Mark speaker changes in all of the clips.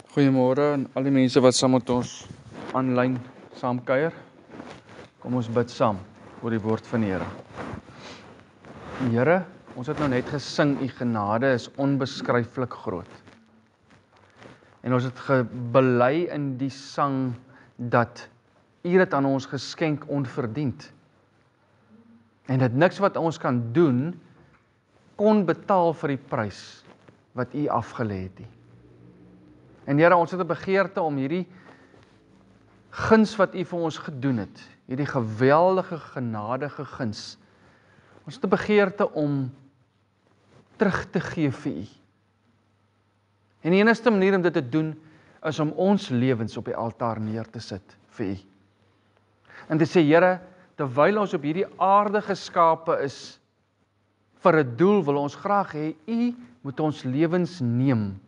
Speaker 1: Goeiemôre aan al die mense wat saam met ons aanlyn saamkuier. Kom ons bid saam oor die woord van die Here. Here, ons het nou net gesing, U genade is onbeskryflik groot. En ons het gebely in die sang dat U dit aan ons geskenk onverdiend. En dit niks wat ons kan doen kon betaal vir die prys wat U afgelê het nie. En Here, ons het 'n begeerte om hierdie guns wat U vir ons gedoen het, hierdie geweldige genadige guns, ons het 'n begeerte om terug te gee vir U. En die enigste manier om dit te doen, is om ons lewens op die altaar neer te sit vir U. En te sê, Here, terwyl ons op hierdie aarde geskape is, vir 'n doel wil ons graag hê, U moet ons lewens neem,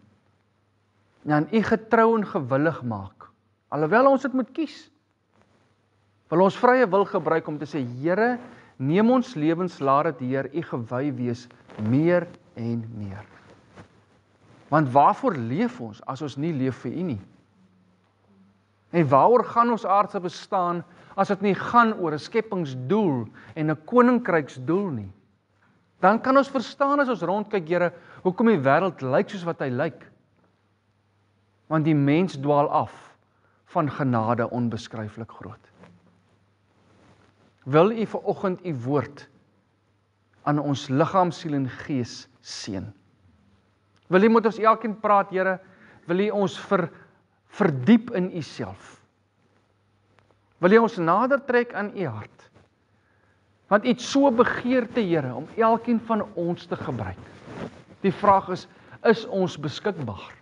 Speaker 1: en aan U getrou en gewillig maak, alhoewel ons dit moet kies, wil ons vrye wil gebruik om te sê, Here, neem ons lewens, laat dit Heer, U gewy wees, meer en meer. Want waarvoor leef ons, as ons nie leef vir U nie? En waaroor gaan ons aardse bestaan, as dit nie gaan oor 'n skepingsdoel en 'n koninkryksdoel nie? Dan kan ons verstaan as ons rondkyk, Here, hoekom die wêreld lyk soos wat hy lyk. Want die mens dwaal af van genade onbeskryflik groot. Wil U vanoggend U woord aan ons liggaam, siel en gees seën. Wil U met ons elkeen praat, Here, wil U ons verdiep in U self. Wil U ons nader trek aan U hart. Want U het so begeerte, Here, om elkeen van ons te gebruik. Die vraag is ons beskikbaar?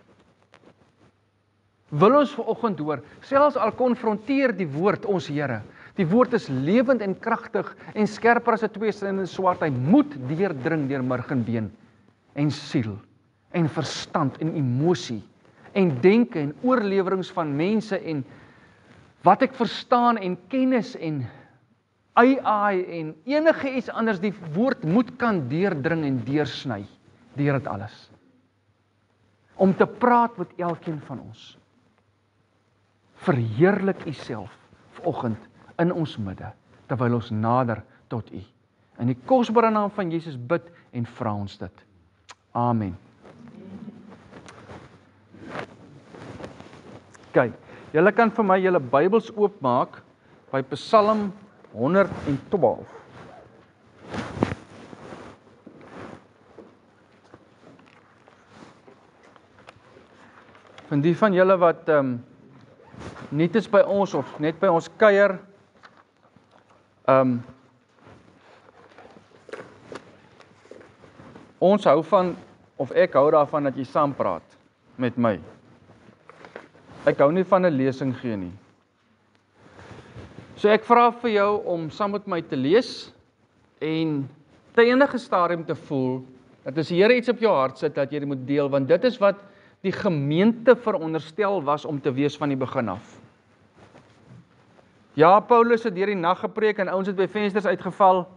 Speaker 1: Wil ons vanoggend hoor, selfs al konfronteer die woord ons Here, die woord is lewend en kragtig en skerper as 'n tweesnydende swaard, hy moet deurdring deur murg en been en siel en verstand en emosie en denke en oorlewerings van mense en wat ek verstaan en kennis en AI en enige iets anders, die woord moet kan deurdring en deursny deur dit alles. Om te praat met elkeen van ons. Verheerlik U self vanoggend in ons midde, terwyl ons nader tot U. In die kosbare naam van Jesus bid en vra ons dit. Amen. Kyk, julle kan vir my julle Bybels oopmaak by Psalm 112. Van die van julle wat niet is by ons of net by ons kuier, ons hou van, of ek hou daarvan dat jy saam praat met my. Ek hou nie van 'n lesing gee nie. So ek vra vir jou om saam met my te lees en te enige stadium te voel dat as die Here iets op jou hart sit dat jy dit moet deel, want dit is wat die gemeente veronderstel was om te wees van die begin af. Ja, Paulus het deur die nag gepreek en ouens het by vensters uitgeval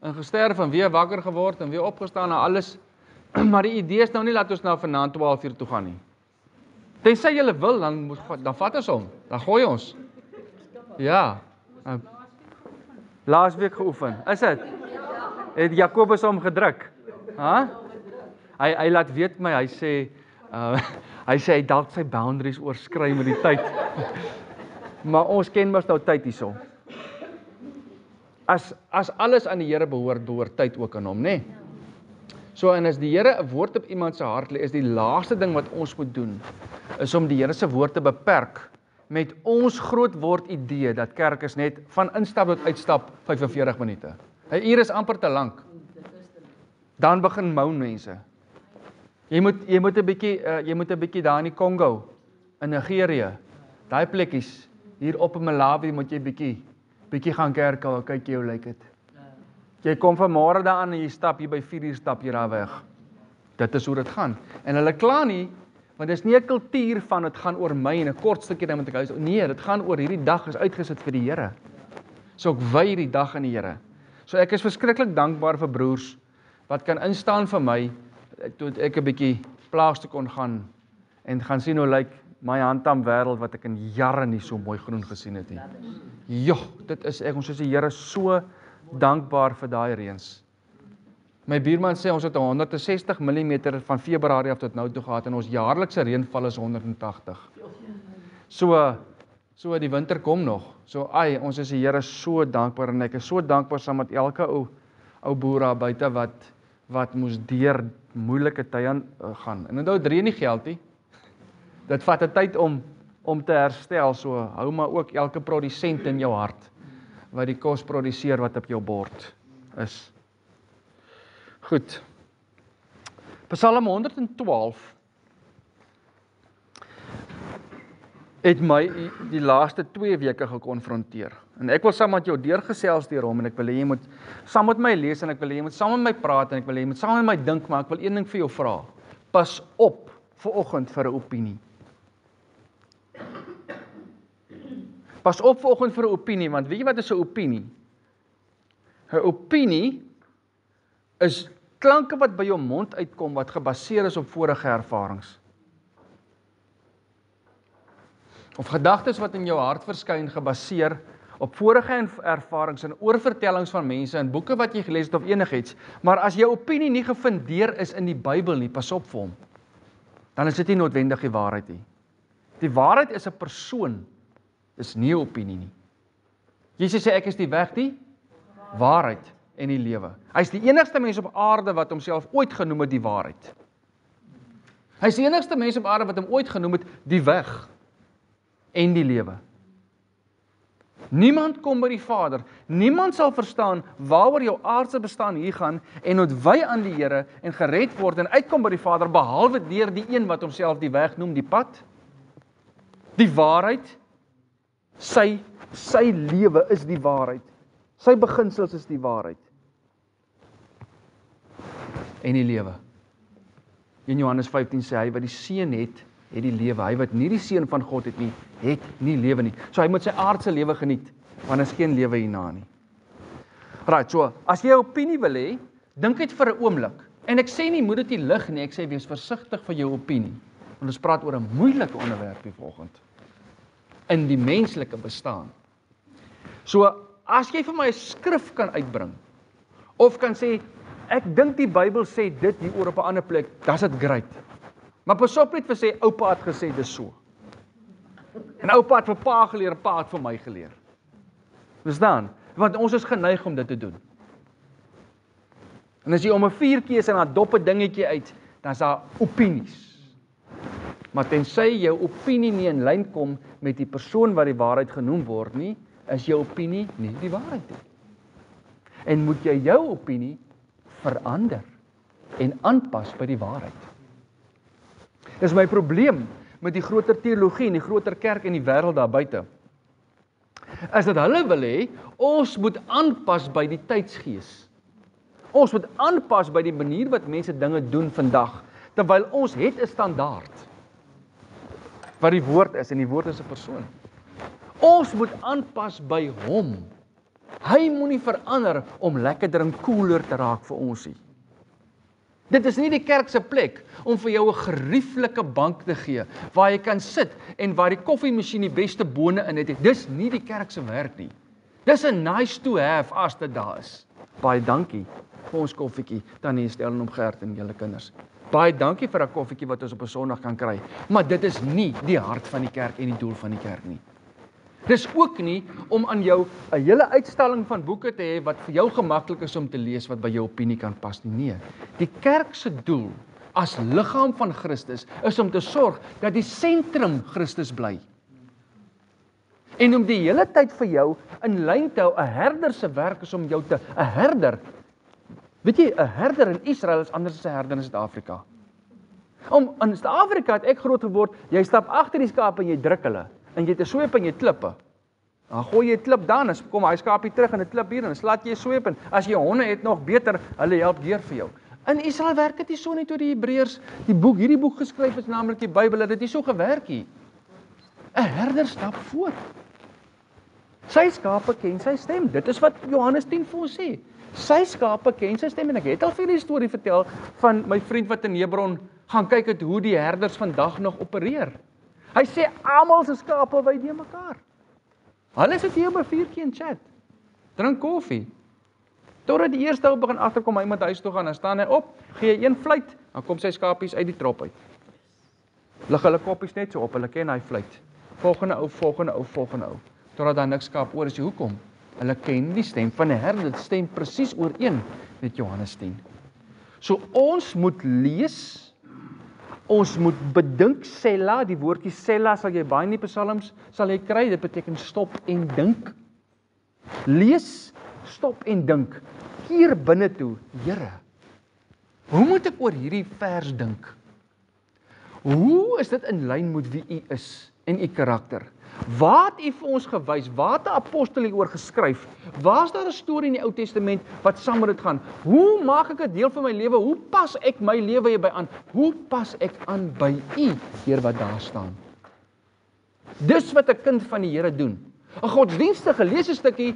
Speaker 1: en gesterf en weer wakker geword en weer opgestaan en alles. Maar die idee is nou nie laat ons nou vanaand 12:00 toe gaan nie. Tensy julle wil, dan vat ons hom. Dan gooi ons. Ja. Laasweek geoefen. Is dit? Het Jakobus hom gedruk? Hy laat weet my, hy sê hy dalk sy boundaries oorskry met die tyd. Maar ons ken mos nou tyd hierso. As alles aan die Here behoort tyd ook aan hom, né? So, en as die Here 'n woord op iemand se hart lê, is die laaste ding wat ons moet doen, is om die Here se woord te beperk met ons groot word idee dat kerk is net van instap tot uitstap 45 minute. 'n uur is amper te lank. Dan begin moan mense. Jy moet 'n bietjie daar in die Kongo, in Nigerië, daai plekkies, hier op in Malawi moet jy bietjie gaan kerk hou, kyk jy hoe lyk dit. Jy kom vanmôre daaraan en jy stap hier by 4:00 stap jy daar weg. Dit is hoe dit gaan. En hulle kla nie, want dis nie 'n kultuur van dit gaan oor my en 'n kort stukkie dan moet ek huis. Nee, dit gaan oor hierdie dag is uitgesit vir die Here. So ek wy hierdie dag aan die Here. So ek is verskriklik dankbaar vir broers wat kan instaan vir my toe ek 'n bietjie plaas toe kon gaan en gaan sien hoe lyk my handtam wêreld wat ek in jare nie so mooi groen gesien het nie. Ja, dit is ons is die Here so dankbaar vir daai reëns. My buurman sê ons het 160 mm van Februarie af tot nou toe gehad en ons jaarlikse reënval is 180. So die winter kom nog. So ons is die Here so dankbaar en ek is so dankbaar saam met elke ou boer daar buite wat moes deur moeilike tye gaan. En onthou, dit reën nie geld nie. Dit vat 'n tyd om te herstel, so hou maar ook elke produsent in jou hart wat die kos produseer wat op jou bord is. Goed. Psalm 112 het my die laaste 2 weke gekonfronteer. En ek wil saam met jou deurgesels deur hom en ek wil hê jy moet saam met my lees en ek wil hê jy moet saam met my praat en ek wil hê jy moet saam met my dink, maar ek wil een ding vir jou vra. Pas op vanoggend vir 'n opinie. Pas op vanoggend vir 'n opinie, want weet jy wat is 'n opinie? 'n Opinie is klanke wat by jou mond uitkom wat gebaseer is op vorige ervarings. Of gedagtes wat in jou hart verskyn gebaseer op vorige ervarings en oorvertellings van mense en boeke wat jy gelees het of enigiets. Maar as jou opinie nie gefundeer is in die Bybel nie, pas op vir hom. Dan is dit nie noodwendig die waarheid nie. Die waarheid is 'n persoon, is nie 'n opinie nie. Jesus sê ek is die weg, die waarheid en die lewe. Hy is die enigste mens op aarde wat homself ooit genoem het die waarheid. Hy is die enigste mens op aarde wat hom ooit genoem het die weg en die lewe. Niemand kom by die Vader, niemand sal verstaan waaroor jou aardse bestaan hier gaan en ontwy aan die Here en gered word en uitkom by die Vader behalwe deur die een wat homself die weg noem, die pad, die waarheid, sy lewe is die waarheid, sy beginsels is die waarheid en die lewe. In Johannes 15 sê hy wat die seun het die lewe. Hy wat nie die seun van God het nie lewe nie. So hy moet sy aardse lewe geniet, want is geen lewe hierna nie. Right, so as jy 'n opinie wil hê, dink dit vir 'n oomblik. En ek sê nie moet dit nie lig nie, ek sê wees versigtig vir jou opinie. Want ons praat oor 'n moeilike onderwerp hier vanoggend in die menslike bestaan. So as jy vir my 'n skrif kan uitbring of kan sê ek dink die Bybel sê dit hier oor op 'n ander plek, dan is dit great. Maar pas op net vir sê, oupa het gesê dis so. En oupa het vir pa geleer, pa het vir my geleer. Verstaan? Want ons is geneig om dit te doen. En as jy om 'n vuurtjie en dan dop 'n dingetjie uit, dan is daar opinies. Maar tensy jou opinie nie in lyn kom met die persoon wat die waarheid genoem word nie, is jou opinie nie die waarheid nie. En moet jy jou opinie verander en aanpas by die waarheid. Dis my probleem met die groter teologie en die groter kerk en die wêreld daar buite. Is dat hulle wil hê ons moet aanpas by die tydsgees. Ons moet aanpas by die manier wat mense dinge doen vandag, terwyl ons het 'n standaard wat die woord is en die woord is 'n persoon. Ons moet aanpas by hom. Hy moenie verander om lekkerder en koeler te raak vir ons nie. Dit is nie die kerk se plek om vir jou 'n gerieflike bank te gee, waar jy kan sit en waar die koffiemasjien die beste bone in het. Dis nie die kerk se werk nie. Dis 'n nice to have as dit daar is. Baie dankie vir ons koffietjie, Tannie Estelle en Gert en julle kinders. Baie dankie vir 'n koffietjie wat ons op 'n Sondag kan kry. Maar dit is nie die hart van die kerk en die doel van die kerk nie. Dis ook nie om aan jou 'n hele uitstalling van boeke te hê wat vir jou gemaklik is om te lees wat by jou opinie kan pas nie. Nee, die kerk se doel as liggaam van Christus is om te sorg dat die sentrum Christus bly. En om die hele tyd vir jou in lyn te hou, 'n herder se werk is om jou 'n herder. Weet jy, 'n herder in Israel is anders as 'n herder in Suid-Afrika. In Suid-Afrika het ek groot geword, jy stap agter die skape en jy druk hulle. En jy het 'n sweep en jy klippe. Dan gooi jy 'n klip dan, as kom hy skaapie terug en 'n klip hier en dan slaat jy 'n sweep en as jy honde het nog beter, hulle help deur vir jou. In Israel werk dit nie so nie toe die Hebreërs hierdie boek geskryf is, naamlik die Bybel, het dit nie so gewerk nie. 'n Herder stap voor. Sy skape ken sy stem. Dit is wat Johannes 10 vir ons sê. Sy skape ken sy stem en ek het al vir die storie vertel van my vriend wat in Hebron gaan kyk het hoe die herders vandag nog opereer. Hy sê almal se skape wy die mekaar. Hulle sit hier by 4 keer in chat. Drink koffie. Totdat die eerste ou begin agterkom, hy moet huis toe gaan, dan staan hy op, gee een fluit, dan kom sy skapies uit die trop uit. Lig hulle koppies net so op, hulle ken hy fluit. Volgende ou, totdat daar niks skaap oor is. Hoekom? Hulle ken die stem van die Here, dit stem presies ooreen met Johannes 10. So ons moet lees, ons moet bedink, sella, die woordjie sella sal jy baie in die psalms sal jy kry, dit beteken stop en dink. Lees, stop en dink. Keer binne toe, Here, hoe moet ek oor hierdie vers dink? Hoe is dit in lyn met wie U is en U karakter? Waar het U vir ons gewys? Waar het 'n apostel hieroor geskryf? Waar is daar 'n storie in die Ou Testament wat saam met dit gaan? Hoe maak ek dit deel van my lewe? Hoe pas ek my lewe hierby aan? Hoe pas ek aan by U, Heer, wat daar staan? Dis wat 'n kind van die Here doen. 'n Godsdienstige lees 'n stukkie,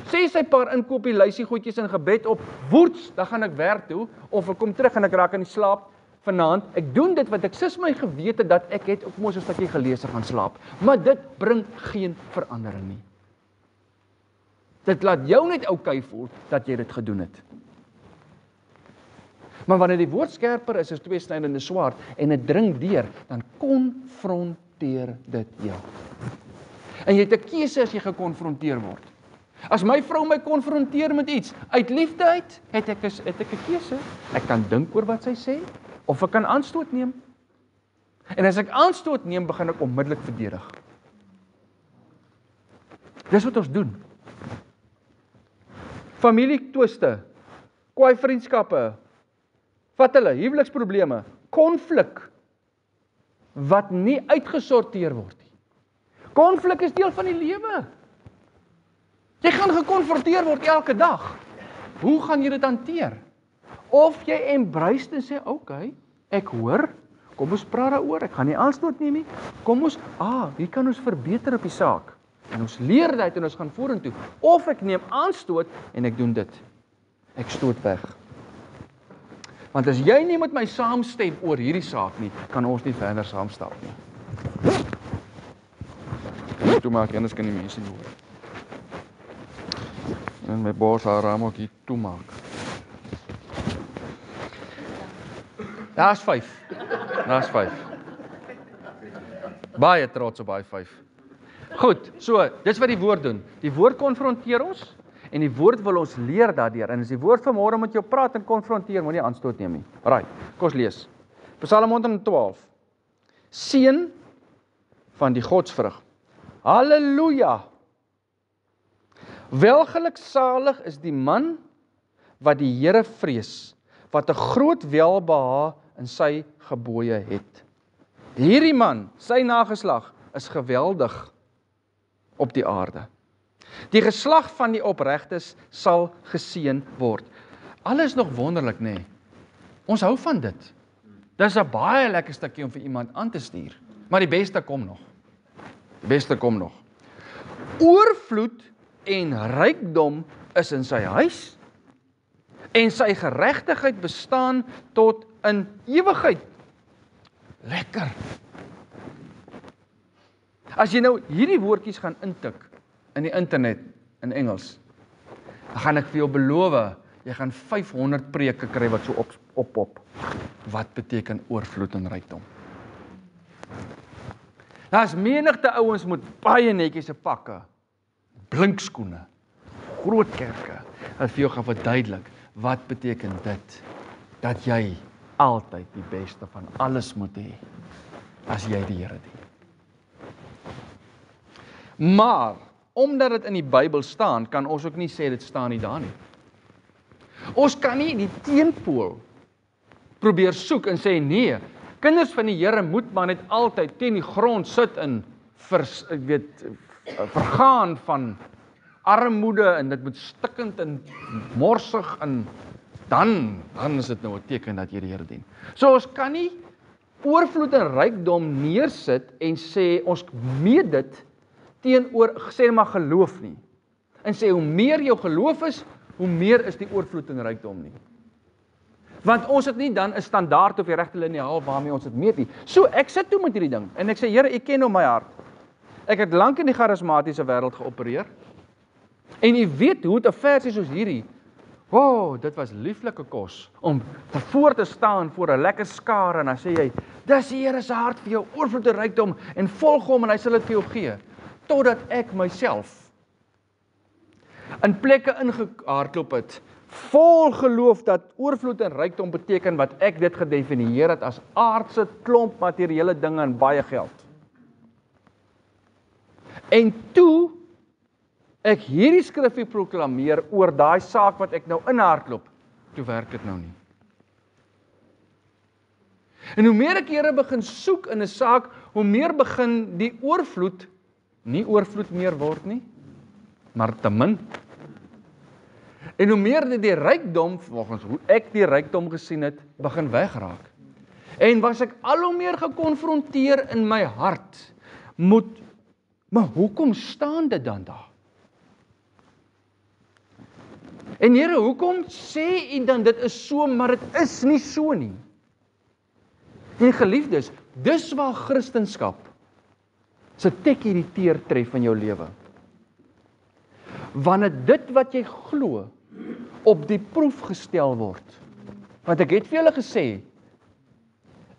Speaker 1: sê sy paar inkopie, lysie goedjies in gebed op, woets, dan gaan ek werk toe, of ek kom terug en ek raak in die slaap vanaand. Ek doen dit wat ek sis my gewete dat ek het op mos 'n stukkie gelees gaan slaap. Maar dit bring geen verandering nie. Dit laat jou net oukei voel dat jy dit gedoen het. Maar wanneer die woord skerper is as 2 snydende swaard en dit dring deur, dan konfronteer dit jou. En jy het 'n keuse as jy gekonfronteer word. As my vrou my konfronteer met iets, uit liefde uit, het ek 'n keuse. Ek kan dink oor wat sy sê, of ek kan aanstoot neem. En as ek aanstoot neem, begin ek onmiddellik verdedig. Dis wat ons doen. Familietwiste, kwaai vriendskappe, vat hulle, huweliksprobleme, konflik, wat nie uitgesorteer word nie. Konflik is deel van die lewe. Jy gaan gekonfronteer word elke dag. Hoe gaan jy dit hanteer? Of jy embrace en sê, okay, ek hoor, kom ons praat daaroor, ek gaan nie aanstoot neem nie, kom ons, hier kan ons verbeter op die saak, en ons leer dit en ons gaan vorentoe, of ek neem aanstoot en ek doen dit, ek stoot weg. Want as jy nie met my saamstem oor hierdie saak nie, kan ons nie verder saamstap nie. Toe maak, anders kan die mense nie hoor. En my bors haar raam ook hier toemaak. Daar's 5. Baie trots op daai 5. Goed, so, dis wat die woord doen. Die woord konfronteer ons, en die woord wil ons leer daardeur. En as die woord vanmôre met jou praat en konfronteer, moenie aanstoot neem nie. Right, kom ons lees. Psalm 112. Seën van die godsvrug. Halleluja! Welgeluksalig is die man wat die Here vrees, wat 'n groot welbehae in sy gebooie het. Hierdie man, sy nageslag, is geweldig op die aarde. Die geslag van die opregtes sal geseën word. Alles nog wonderlik, nê? Ons hou van dit. Dis 'n baie lekker stukkie om vir iemand aan te stuur. Maar die beste kom nog. Oorvloed en rykdom is in sy huis, en sy geregtigheid bestaan tot in ewigheid. Lekker. As jy nou hierdie woordjies gaan intik in die internet in Engels, dan gaan ek vir jou beloof, jy gaan 500 preke kry wat so op. Wat beteken oorvloed en rykdom? Daar's menigte ouens met baie netjiese pakke, blinkskoene, groot kerke, wat vir jou gaan verduidelik, wat beteken dit, dat jy altyd die beste van alles moet hê, as jy die Here dien. Maar, omdat dit in die Bybel staan, kan ons ook nie sê dit staan nie daar nie. Ons kan nie die teenpool probeer soek en sê, nee, kinders van die Here moet maar net altyd teen die grond sit en vergaan van armoede en dit moet stikkend en morsig en dan is dit nou 'n teken dat jy die Here dien. So ons kan nie oorvloed en rykdom neersit en sê ons meet dit teenoor sê maar geloof nie. En sê hoe meer jou geloof is, hoe meer is die oorvloed en rykdom nie. Want ons het nie dan 'n standaard of die regte liniaal waarmee ons dit meet nie. So, ek sit toe met hierdie ding, en ek sê, Here, U ken nou my hart. Ek het lank in die charismatiese wêreld geopereer, en U weet hoe 'n versie soos hierdie, wow, dit was lieflike kos, om voor te staan voor 'n lekker skare, en dan sê jy, dis die Here se hart vir jou, oorvloed en rykdom, en volg hom, en hy sal dit vir jou gee, totdat ek myself in plekke ingehardloop het, vol geloof dat oorvloed en rykdom beteken wat ek dit gedefinieer het as aardse klomp materiële dinge en baie geld. En toe ek hierdie skrifgie proklameer oor daai saak wat ek nou inhardloop, toe werk dit nou nie. En hoe meer ek Here begin soek in 'n saak, hoe meer begin die oorvloed nie oorvloed meer word nie, maar te min. En hoe meer dit die rykdom, volgens hoe ek die rykdom gesien het, begin wegraak. En was ek al hoe meer gekonfronteer in my hart, maar hoekom staan dit dan daar? En Here, hoekom sê U dan dit is so, maar dit is nie so nie? En geliefdes, dis waar Christendom se tekkie die teer tref in jou lewe. Wanneer dit wat jy glo op die proef gestel word. Want ek het vir julle gesê,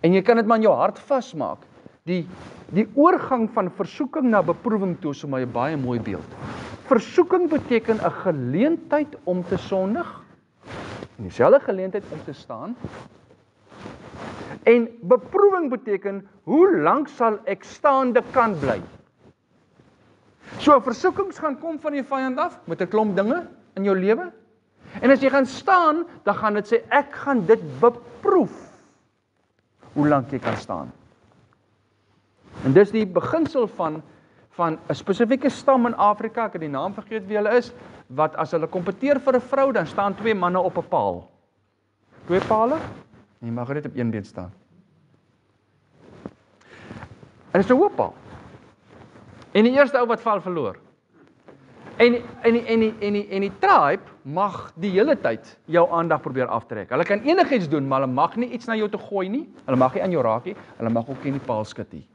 Speaker 1: en jy kan dit maar in jou hart vasmaak, die oorgang van versoeking na beproewing toe is vir my 'n baie mooi beeld. Versoeking beteken 'n geleentheid om te sondig, en dieselfde geleentheid om te staan. En beproewing beteken, hoe lank sal ek staande kan bly? So, versoekings gaan kom van die vyand af, met 'n klomp dinge in jou lewe. En as jy gaan staan, dan gaan dit sê, ek gaan dit beproef, hoe lank jy kan staan. En dis die beginsel van 'n spesifieke stam in Afrika, ek het die naam vergeet wie hulle is, wat as hulle kompeteer vir 'n vrou, dan staan 2 manne op 'n paal. 2 pale? En jy mag net op een been staan. En dit is 'n hoop paal. En die eerste ou wat val, verloor. En die tribe mag die hele tyd jou aandag probeer aftrek. Hulle kan enigiets doen, maar hulle mag nie iets na jou toe gooi nie. Hulle mag nie aan jou raak nie. Hulle mag ook nie die paal skud nie.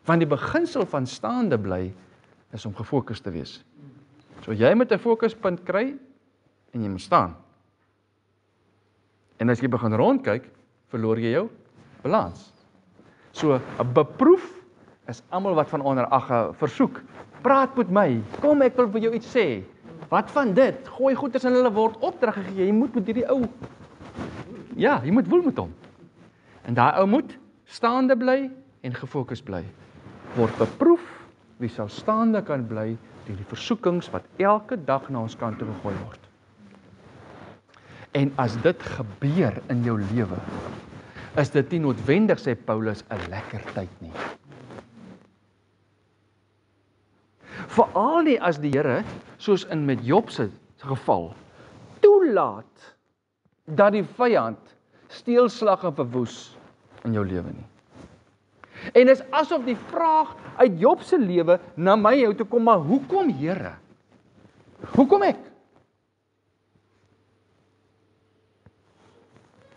Speaker 1: Want die beginsel van staande bly is om gefokus te wees. So jy moet 'n fokuspunt kry en jy moet staan. En as jy begin rondkyk, verloor jy jou balans. So 'n beproef is almal wat van onder versoek. Praat met my. Kom, ek wil vir jou iets sê. Wat van dit? Gooi goeders en hulle word opdrag gegee. Jy moet met hierdie ou. Ja, jy moet woel met hom. En daai ou moet staande bly en gefokus bly. Word beproef, wie sal staande kan bly deur die versoekings wat elke dag na ons kant toe gegooi word. En as dit gebeur in jou lewe, is dit nie noodwendig, sê Paulus, 'n lekker tyd nie. Veral nie as die Here, soos in met Job se geval, toelaat dat die vyand steelslag en verwoes in jou lewe nie. En is asof die vraag uit Job se lewe na my jou toe kom, maar hoekom Here? Hoekom ek?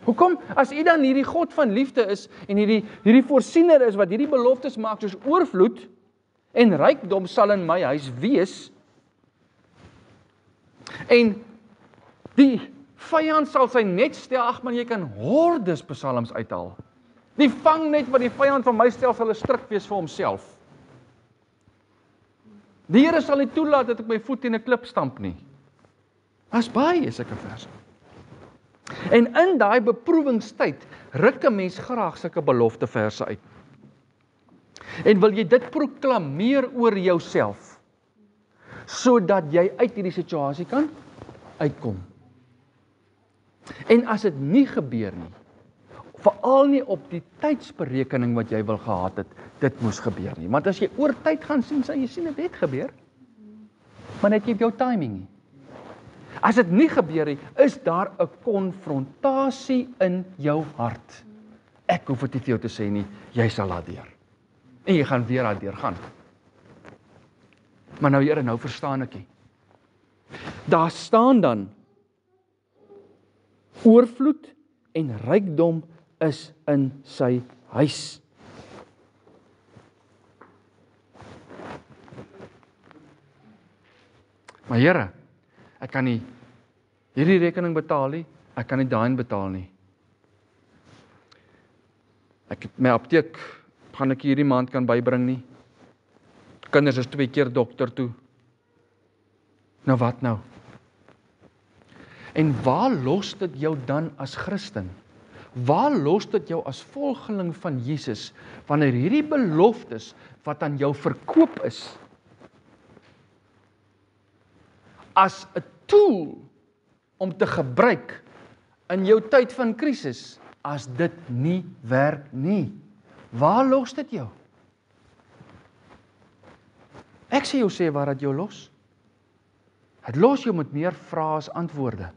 Speaker 1: Hoekom, as U dan hierdie God van liefde is, en hierdie voorsiener is, wat hierdie beloftes maak, soos oorvloed, en rykdom sal in my huis wees, en die vyand sal sy net stel, ag man, jy kan hordes psalms uithaal. Die vangnet wat die vyand van my stel, sal 'n stryk wees vir homself. Die Here sal nie toelaat dat ek my voet in 'n klip stamp nie. As baie sulke verse. En in daai beproewingstyd ruk 'n mens graag sulke belofteverse uit. En wil jy dit proklameer oor jouself, sodat jy uit hierdie situasie kan uitkom. En as dit nie gebeur nie, veral nie op die tydsberekening wat jy wil gehad het, dit moes gebeur nie. Want as jy oor tyd gaan sien, sal jy sien dit het gebeur, maar net jy op jou timing nie. As dit nie gebeur nie, is daar 'n konfrontasie in jou hart. Ek hoef dit nie vir jou te sê nie, jy sal daardeur. En jy gaan weer daardeur gaan. Maar nou Here, nou verstaan ek nie. Daar staan dan Oorvloed en rykdom is in sy huis. Maar Here, ek kan nie hierdie rekening betaal nie, ek kan nie daai betaal nie. Ek het my apteek, gaan ek hierdie maand kan bybring nie. Kinders is 2 keer dokter toe. Nou wat nou? En waar los dit jou dan as Christen? Waar los dit jou as volgeling van Jesus, wanneer hierdie beloftes wat aan jou verkoop is, as 'n tool om te gebruik in jou tyd van krisis, as dit nie werk nie? Waar los dit jou? Ek sê jou sê waar dit jou los. Het los jou met meer vrae as antwoorde.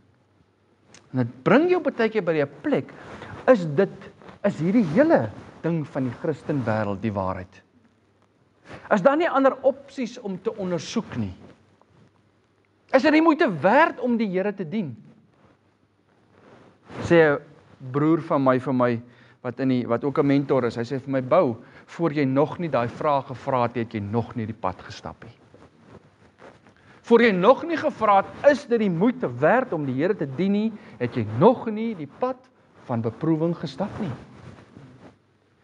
Speaker 1: En dit bring jou partykeer by 'n plek, is hierdie hele ding van die Christen wêreld die waarheid? Is daar nie ander opsies om te ondersoek nie? Is dit nie moeite werd om die Here te dien? Sê 'n broer van my, wat ook 'n mentor is, hy sê vir my, Bou, voor jy nog nie daai vraag gevra het jy nog nie die pad gestap nie. Voor jy nog nie gevra het, is dit die moeite werd om die Here te dien nie, het jy nog nie die pad van beproewing gestap nie.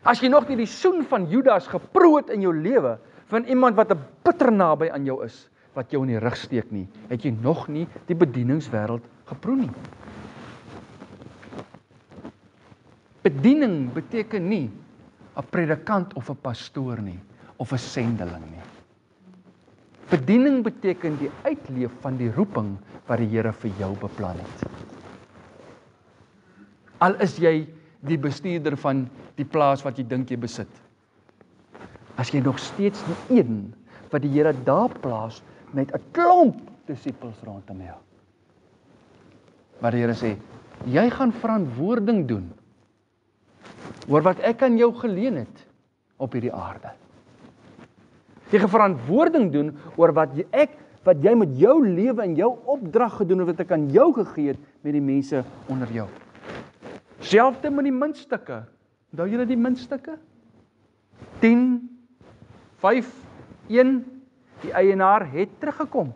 Speaker 1: As jy nog nie die soen van Judas geproe het in jou lewe, van iemand wat 'n bitter naby aan jou is, wat jou in die rug steek nie, het jy nog nie die bedieningswêreld geproe nie. Bediening beteken nie 'n predikant of 'n pastoor nie, of 'n sendeling nie. Bediening beteken die uitleef van die roeping wat die Here vir jou beplan het. Al is jy die bestuurder van die plaas wat jy dink jy besit. As jy nog steeds die een wat die Here daar plaas met 'n klomp disippels rondom jou. Maar die Here sê, jy gaan verantwoording doen oor wat ek aan jou geleen het op hierdie aarde. Jy gaan verantwoording doen oor wat jy met jou lewe en jou opdrag gedoen het, wat ek aan jou gegee het met die mense onder jou. Selfde met die muntstukke. Onthou julle die muntstukke? 10, 5, 1, die eienaar het teruggekom.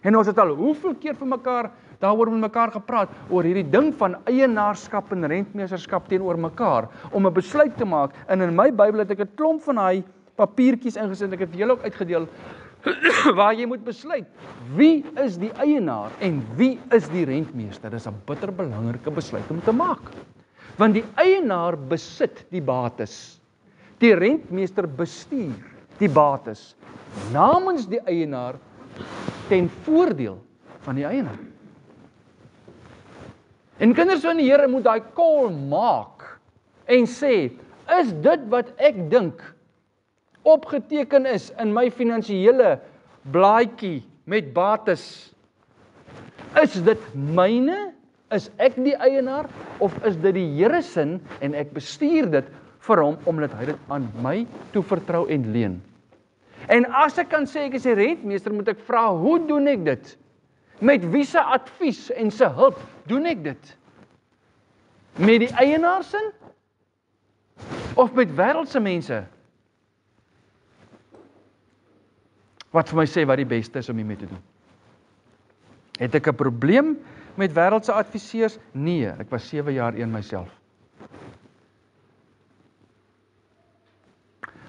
Speaker 1: En ons het al hoeveel keer vir mekaar daaroor met mekaar gepraat, oor hierdie ding van eienaarskap en rentmeesterskap teenoor mekaar, om 'n besluit te maak. En in my Bybel het ek 'n klomp van daai papiertjies ingesit, ek het vir julle ook uitgedeel, waar jy moet besluit, wie is die eienaar en wie is die rentmeester? Dis 'n bitter belangrike besluit om te maak. Want die eienaar besit die bates. Die rentmeester bestuur die bates namens die eienaar ten voordeel van die eienaar. En kinders van die Here moet daai call maak en sê, is dit wat ek dink opgeteken is in my finansiële blaadjie met bates, is dit myne? Is ek die eienaar? Of is dit die Here se en ek bestuur dit vir hom, omdat hy dit aan my toevertrou en leen? En as ek kan sê, ek is die rentmeester, moet ek vra, hoe doen ek dit? Met wie se advies en se hulp doen ek dit? Met die eienaar se? Of met wêreldse mense? Wat vir my sê wat die beste is om hiermee te doen? Het ek 'n probleem met wêreldse adviseurs? Nee, ek was 7 jaar een myself.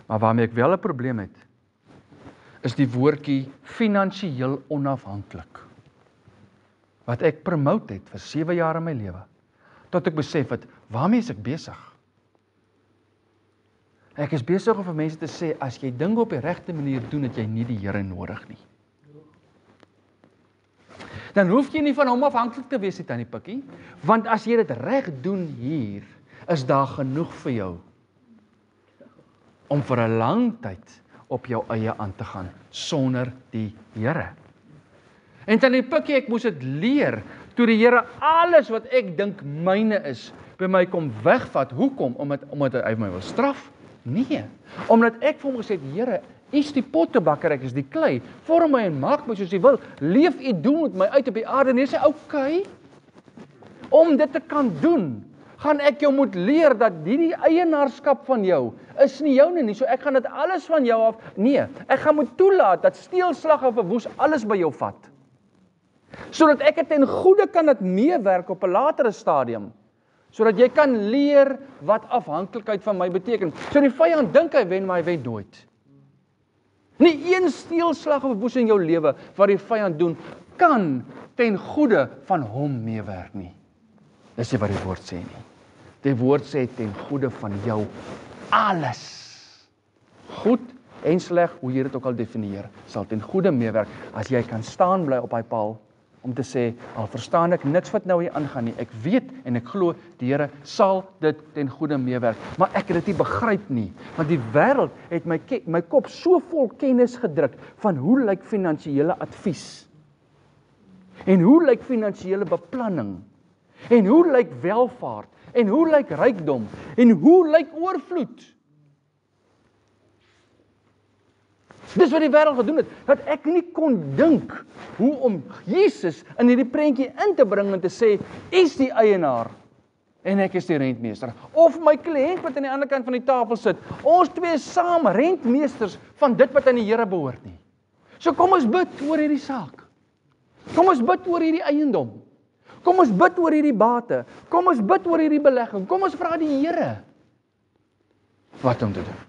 Speaker 1: Maar waarmee ek wel 'n probleem het, is die woordjie finansiëel onafhanklik. Wat ek promote het vir 7 jaar in my lewe, tot ek besef het, waarmee is ek besig? Ek is besig om vir mense te sê, as jy dinge op die regte manier doen, het jy nie die Here nodig nie. Dan hoef jy nie van hom afhanklik te wees, Tannie Pikkie, want as jy dit reg doen hier, is daar genoeg vir jou om vir 'n lang tyd op jou eie aan te gaan, sonder die Here. En Tannie Pikkie, ek moes dit leer, toe die Here alles wat ek dink myne is, by my kom wegvat. Hoekom? Omdat hy my wil straf? Nee, omdat ek vir hom gesê het, Here, U is die pottebakker, ek is die klei, vorm my en maak my soos U wil, leef U doen met my uit op die aarde, en hy sê, okay, Om dit te kan doen, gaan ek jou moet leer dat hierdie eienaarskap van jou is nie joune nie, so ek gaan dit alles van jou af, nee, ek gaan moet toelaat dat steelslag of verwoes alles by jou vat. Sodat ek het ten goeie kan dit meewerk op 'n latere stadium, sodat jy kan leer wat afhanklikheid van my beteken. So die vyand dink hy wen, maar hy wen nooit. Nie een steelslag of verwoes in jou lewe wat die vyand doen, kan ten goeie van hom meewerk nie. Dis nie wat die woord sê nie. Die woord sê ten goeie van jou alles. Goed en sleg, hoe jy dit ook al definieer, sal ten goeie meewerk as jy kan staan bly op hy paal om te sê, al verstaan ek niks wat nou hier aangaan nie, ek weet en ek glo die Here sal dit ten goeie meewerk, maar ek het dit nie begryp nie, want die wêreld het my kop so vol kennis gedruk van hoe lyk finansiële advies en hoe lyk finansiële beplanning en hoe lyk welvaart en hoe lyk rykdom en hoe lyk oorvloed. Dis wat die wêreld gedoen het, dat ek nie kon dink hoe om Jesus in hierdie prentjie in te bring en te sê, is die eienaar en ek is die rentmeester. Of my kliënt wat aan die ander kant van die tafel sit, ons twee is saam rentmeesters van dit wat aan die Here behoort nie. So kom ons bid oor hierdie saak. Kom ons bid oor hierdie eiendom. Kom ons bid oor hierdie bate. Kom ons bid oor hierdie belegging. Kom ons vra die Here wat om te doen.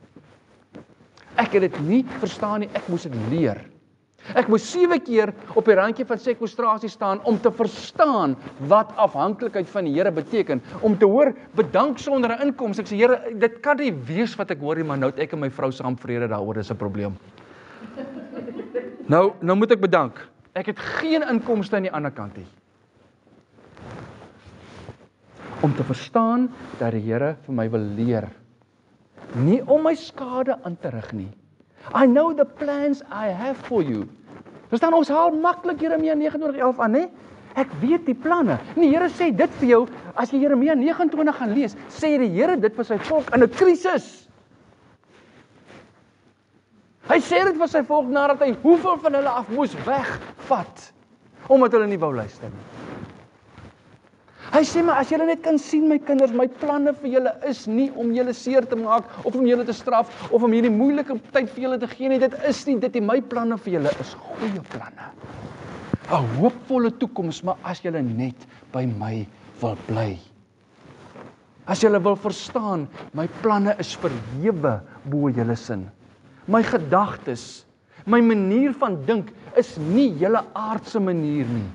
Speaker 1: Ek het dit nie verstaan nie, ek moes dit leer. Ek moes 7 keer op die randjie van sekwestrasie staan om te verstaan wat afhanklikheid van die Here beteken. Om te hoor, bedank sonder 'n inkomste. Ek sê, Here, dit kan nie wees wat ek hoor nie, maar nou het ek en my vrou saam vrede daaroor, dis 'n probleem. Nou moet ek bedank. Ek het geen inkomste aan die ander kant nie. Om te verstaan dat die Here vir my wil leer. Nie om my skade aan te rig nie. I know the plans I have for you. Verstaan, ons haal maklik Jeremia 29:11 aan, hè? Ek weet die planne. En die Here sê dit vir jou, as jy Jeremia 29 gaan lees, sê die Here dit vir sy volk in 'n krisis. Hy sê dit vir sy volk nadat hy hoeveel van hulle af moes wegvat, omdat hulle nie wou luister nie. Hy sê, maar as julle net kan sien, my kinders, my planne vir julle is nie om julle seer te maak, of om julle te straf, of om hierdie moeilike tyd vir julle te gee nie, dit is nie, dit my planne vir julle is goeie planne. 'n hoopvolle toekoms, maar as julle net by my wil bly. As julle wil verstaan, my planne is verhewe bo julle sin. My gedagtes, my manier van dink is nie julle aardse manier nie.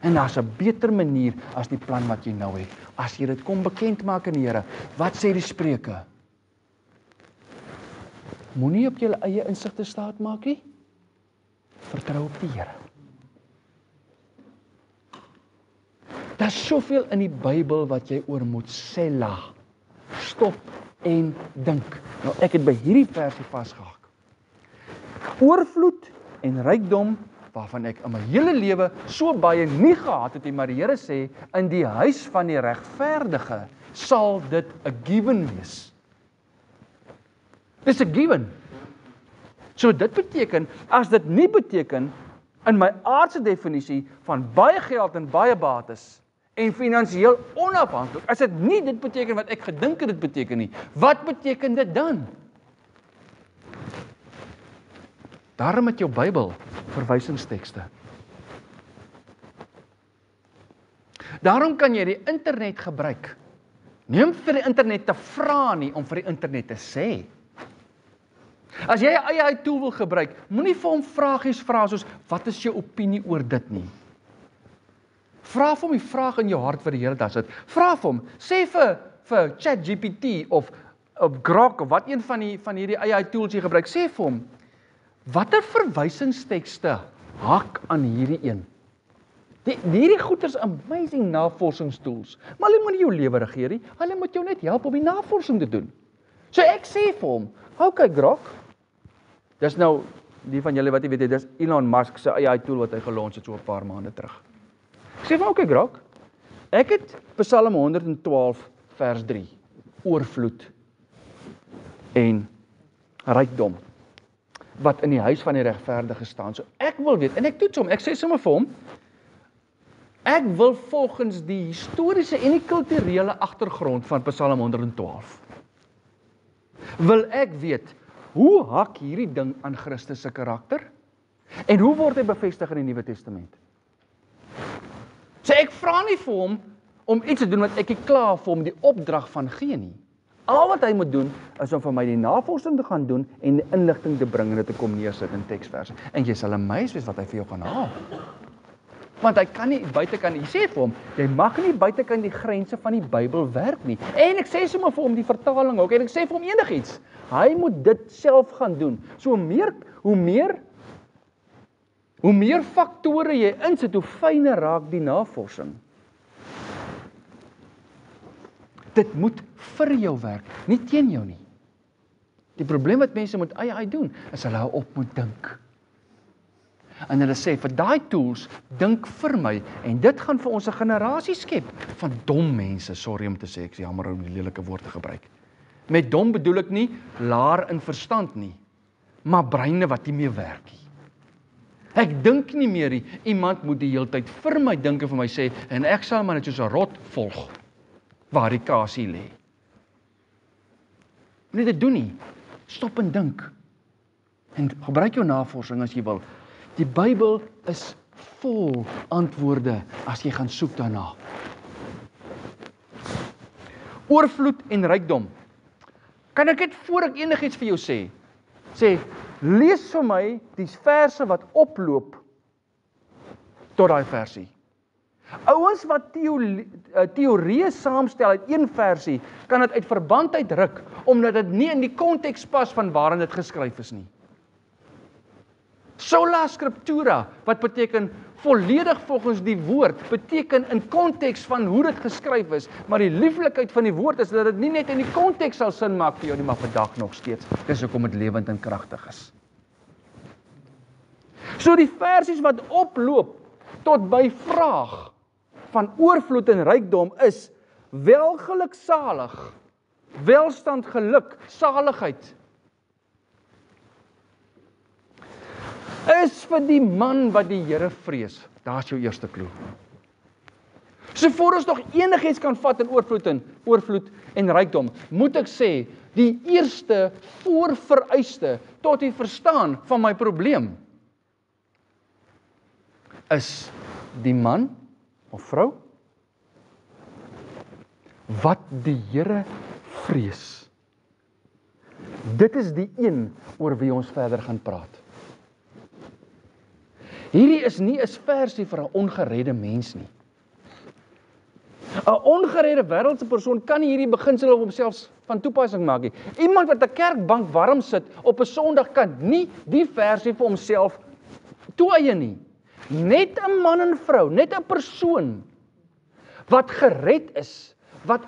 Speaker 1: En daar's 'n beter manier as die plan wat jy nou het. As jy dit kom bekend maak aan die Here, wat sê die Spreuke? Moenie op jou eie insigte staat maak nie. Vertrou op die Here. Daar's soveel in die Bybel wat jy oor moet sela. Stop en dink. Nou ek het by hierdie versie vasgehak. Oorvloed en rykdom waarvan ek in my hele lewe so baie nie gehad het nie, maar die Here sê, in die huis van die regverdige sal dit 'n given wees. Dis 'n given. So dit beteken, as dit nie beteken, in my aardse definisie van baie geld en baie bates, en finansiëel onafhanklik, as dit nie dit beteken wat ek gedink het dit beteken nie, wat beteken dit dan? Daarom met jou Bybel verwysingstekste. Daarom kan jy die internet gebruik. Nie om vir die internet te vra nie, om vir die internet te sê. As jy 'n AI tool wil gebruik, moenie vir hom vragies vra soos, wat is jou opinie oor dit nie? Vra vir hom die vraag in jou hart wat die Here daar sit. Vra vir hom, sê vir ChatGPT of Grok of wat een van hierdie AI tools jy gebruik, sê vir hom, watter verwysingstekste hak aan hierdie een? Hierdie goed is amazing navorsingstools, maar hulle moet nie jou lewe regeer nie, hulle moet jou net help om die navorsing te doen. So ek sê vir hom, okay Grok, dis nou, die van julle wat nie weet, dis Elon Musk se AI tool wat hy gelons het so 'n paar maande terug. Ek sê van, okay Grok, ek het Psalm 112 vers 3, oorvloed en rykdom, wat in die huis van die regverdige staan. So ek wil weet, en ek toets hom, ek sê sommer vir hom, Ek wil volgens die historiese en die kulturele agtergrond van Psalm 112, wil ek weet, hoe hak hierdie ding aan Christus se karakter? En hoe word hy bevestig in die Nuwe Testament? So ek vra nie vir hom om iets te doen wat ek nie klaar vir hom die opdrag van gee nie. Al wat hy moet doen, is om vir my die navorsing te gaan doen en die inligting te bring en dit te kom neersit in teksverse. En jy sal amazed wees wat hy vir jou gaan haal. Want hy kan nie buitekant, jy sê vir hom, jy mag nie buitekant die grense van die Bybel werk nie. En ek sê sommer vir hom die vertaling ook, en ek sê vir hom enigiets. Hy moet dit self gaan doen. So hoe meer faktore jy insit, hoe fyner raak die navorsing. Dit moet vir jou werk, nie teen jou nie. Die probleem wat mense met eie doen, is hulle hou op moet dink. En hulle sê, vir daai tools, dink vir my, en dit gaan vir ons 'n generasie skep, van dom mense, sorry om te sê, ek is jammer om die lelike woord te gebruik. Met dom bedoel ek nie, laer in verstand nie, maar breine wat nie meer werk nie. Ek dink nie meer nie, iemand moet die hele tyd vir my dink en vir my sê, en ek sal maar net soos 'n rot volg, waar die kasie lê. Moenie dit doen nie, stop en dink, en gebruik jou navorsing as jy wil. Die Bybel is vol antwoorde as jy gaan soek daarna. Oorvloed en rykdom. Kan ek dit voor ek enigiets vir jou sê, lees vir my die verse wat oploop tot daai versie. Ouens wat teorieë saamstel uit een versie, kan dit uit verband uitruk, omdat dit nie in die konteks pas van waarin dit geskryf is nie. Sola scriptura, wat beteken volledig volgens die woord, beteken in konteks van hoe dit geskryf is, maar die lieflikheid van die woord is dat dit nie net in die konteks sal sin maak vir jou nie, maar vandag nog steeds. Dis hoekom dit lewend en kragtig is. So die versies wat oploop tot by vraag van oorvloed en rykdom is welgeluksalig, welstand, geluk, saligheid. Is vir die man wat die Here vrees. Daar is jou eerste klou. So voor ons nog enigiets kan vat in oorvloed en rykdom, moet ek sê, die eerste voorvereiste tot die verstaan van my probleem is die man of vrou wat die Here vrees. Dit is die een oor wie ons verder gaan praat. Hierdie is nie 'n versie vir 'n ongeredde mens nie. 'n Ongeredde wêreldse persoon kan nie hierdie beginsel op homself van toepassing maak nie. Iemand wat 'n kerkbank warm sit op 'n Sondag kan nie die versie vir homself toeëien nie. Net 'n man en vrou, net 'n persoon wat gered is, wat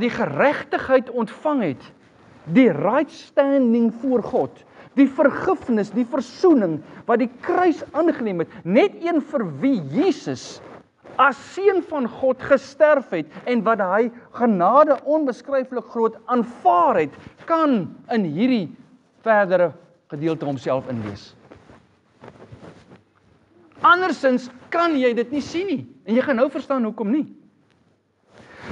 Speaker 1: die geregtigheid ontvang het, die right standing voor God, die vergifnis, die versoening, wat die kruis aangeneem het, net een vir wie Jesus as seun van God gesterf het, en wat hy genade onbeskryflik groot aanvaar het, kan in hierdie verdere gedeelte homself inlees. Andersins kan jy dit nie sien nie, en jy gaan nou verstaan hoekom nie.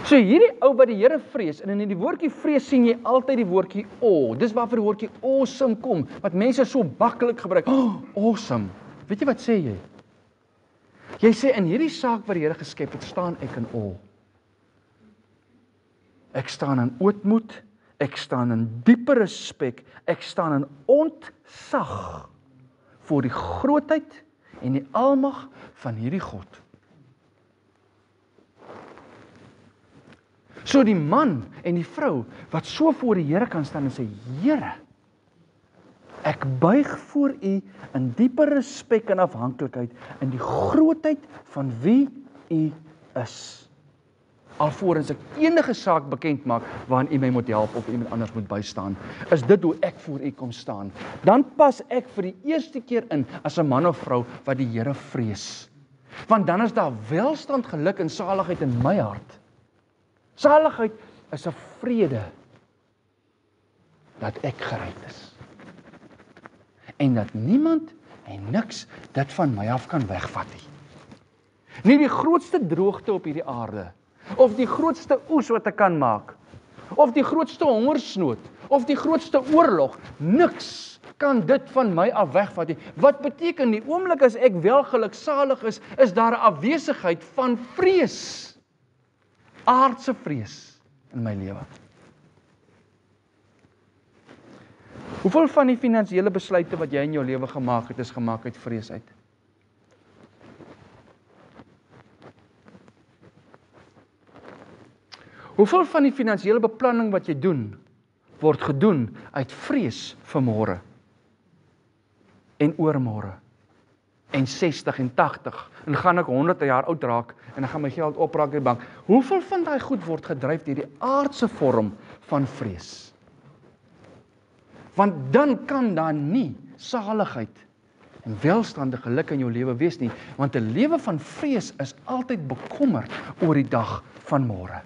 Speaker 1: So hierdie ou wat die Here vrees, en in die woordjie vrees sien jy altyd die woordjie awe. Dis waarvoor die woordjie awesome kom, wat mense so maklik gebruik. Oh, awesome. Weet jy wat sê jy? Jy sê in hierdie saak wat die Here geskep het, staan ek in awe. Ek staan in ootmoed, ek staan in diepe respek, ek staan in ontzag voor die grootheid en die almag van hierdie God. So die man en die vrou wat so voor die Here kan staan en sê, Here, ek buig voor U in diepe respek en afhanklikheid in die grootheid van wie U is. Alvorens ek enige saak bekend maak waarin U my moet help of iemand anders moet bystaan, is dit hoe ek voor U kom staan. Dan pas ek vir die eerste keer in as 'n man of vrou wat die Here vrees. Want dan is daar welstand, geluk en saligheid in my hart. Saligheid is 'n vrede dat ek gered is. En dat niemand en niks dit van my af kan wegvat nie. Nie die grootste droogte op hierdie aarde, of die grootste oes wat ek kan maak, of die grootste hongersnood, of die grootste oorlog, niks kan dit van my af wegvat nie. Wat beteken die oomblik as ek wel geluksalig is daar 'n afwesigheid van vrees, aardse vrees in my lewe. Hoeveel van die finansiële besluite wat jy in jou lewe gemaak het, is gemaak uit vrees uit? Hoeveel van die finansiële beplanning wat jy doen, word gedoen uit vrees vir môre en oormôre en 60 en 80 en gaan ek 100 jaar oud raak en dan gaan my geld opraak in die bank. Hoeveel van daai goed word gedryf deur die aardse vorm van vrees? Want dan kan daar nie saligheid en welstand en geluk in jou lewe wees nie, want 'n lewe van vrees is altyd bekommerd oor die dag van môre.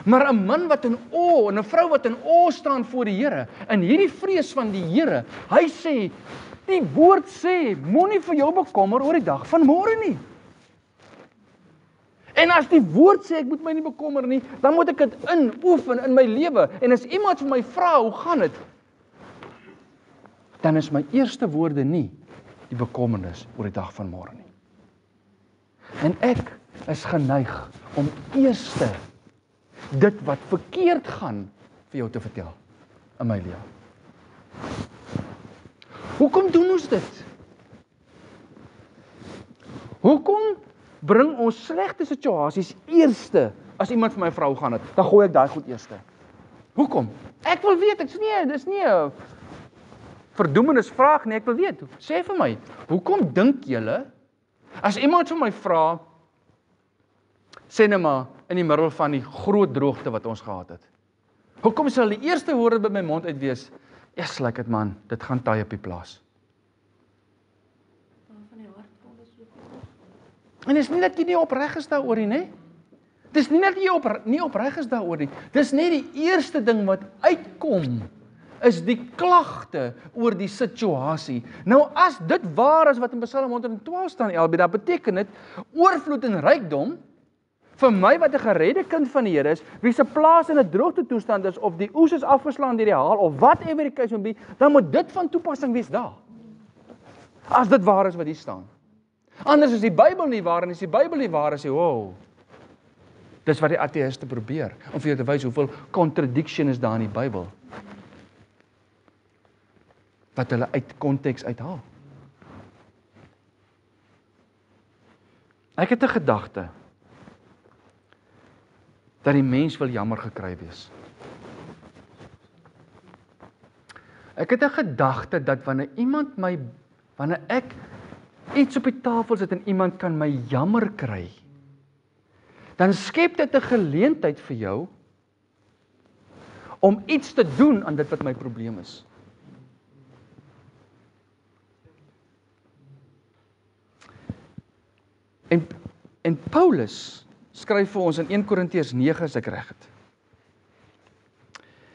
Speaker 1: Maar 'n man wat in awe en 'n vrou wat in awe staan voor die Here, in hierdie vrees van die Here, hy sê, die woord sê, moenie vir jou bekommer oor die dag van môre nie. En as die woord sê, ek moet my nie bekommer nie, dan moet ek dit inoefen in my lewe. En as iemand vir my vra, hoe gaan dit? Dan is my eerste woorde nie die bekommernis oor die dag van môre nie. En ek is geneig om eerste dit wat verkeerd gaan vir jou te vertel in my lewe. Hoekom doen ons dit? Hoekom bring ons slegte situasies eerste as iemand vir my vrou gaan het? Dan gooi ek daai goed eerste. Hoekom? Ek wil weet, dis nie 'n verdoemenisvraag nie, ek wil weet. Sê vir my, hoekom dink julle as iemand vir my vra, sê net maar in die middel van die groot droogte wat ons gehad het. Hoekom sal die eerste woorde by my mond uit wees, "Yes, like it man, dit gaan taai op die plaas." En dis nie dat jy nie opreg is daaroor nie, né? Dis nie dat jy nie opreg is daaroor nie. Dis net die eerste ding wat uitkom, is die klagte oor die situasie. Nou as dit waar is wat in Psalm 112 staan, Elbie, dan beteken dit oorvloed en rykdom vir my wat 'n geredde kind van die Here is, wie se plaas in 'n droogte toestand is, of die oes is afgeslaan deur die haal, of whatever die case may be, dan moet dit van toepassing wees daar. As dit waar is wat hier staan. Anders is die Bybel nie waar, en as die Bybel nie waar is, wow. Dis wat die ateïste probeer, om vir jou te wys hoeveel contradiction is daar in die Bybel. Wat hulle uit konteks uithaal. Ek het 'n gedagte, dat die mens wil jammer gekry wees. Ek het 'n gedagte dat wanneer ek iets op die tafel sit en iemand kan my jammer kry, dan skep dit 'n geleentheid vir jou om iets te doen aan dit wat my probleem is. En Paulus skryf vir ons in 1 Korintiërs 9 as ek reg het.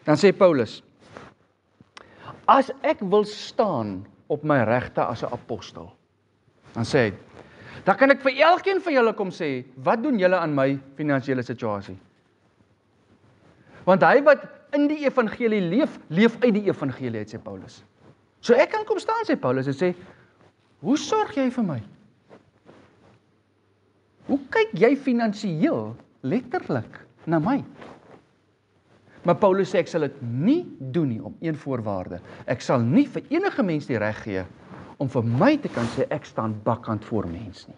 Speaker 1: Dan sê Paulus, as ek wil staan op my regte as 'n apostel, dan sê hy, dan kan ek vir elkeen van julle kom sê, wat doen julle aan my finansiële situasie? Want hy wat in die evangelie leef uit die evangelie, sê Paulus. So ek kan kom staan, sê Paulus, en sê, hoe sorg jy vir my? Hoe kyk jy finansiëel, letterlik, na my? Maar Paulus sê, ek sal dit nie doen nie, om een voorwaarde. Ek sal nie vir enige mens die reg gee, om vir my te kan sê, ek staan bakkant voor mens nie.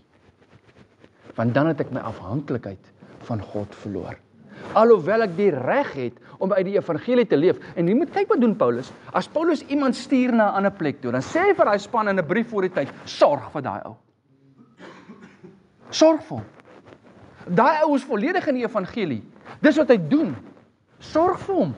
Speaker 1: Want dan het ek my afhanklikheid van God verloor. Alhoewel ek die reg het, om uit die evangelie te leef. En jy moet kyk wat doen Paulus. As Paulus iemand stuur na 'n ander plek toe, dan sê hy vir daai span in 'n brief voor die tyd, sorg vir daai ou. Sorg vir hom. Daai ou is volledig in die evangelie. Dis wat hy doen. Sorg vir hom.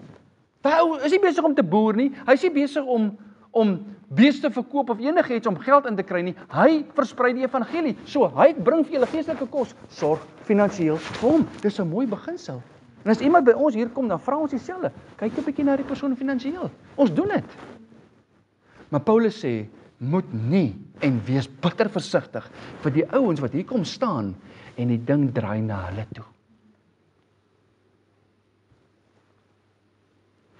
Speaker 1: Daai ou is nie besig om te boer nie. Hy is nie besig om beeste verkoop of enigiets om geld in te kry nie. Hy versprei die evangelie. So, hy bring vir julle geestelike kos. Sorg finansiëel vir hom. Dis 'n mooi beginsel. En as iemand by ons hier kom, dan vra ons dieselfde. Kyk 'n bietjie na die persoon finansiëel. Ons doen dit. Maar Paulus sê, moet nie, en wees bitter versigtig vir die ouens wat hier kom staan, en die ding draai na hulle toe.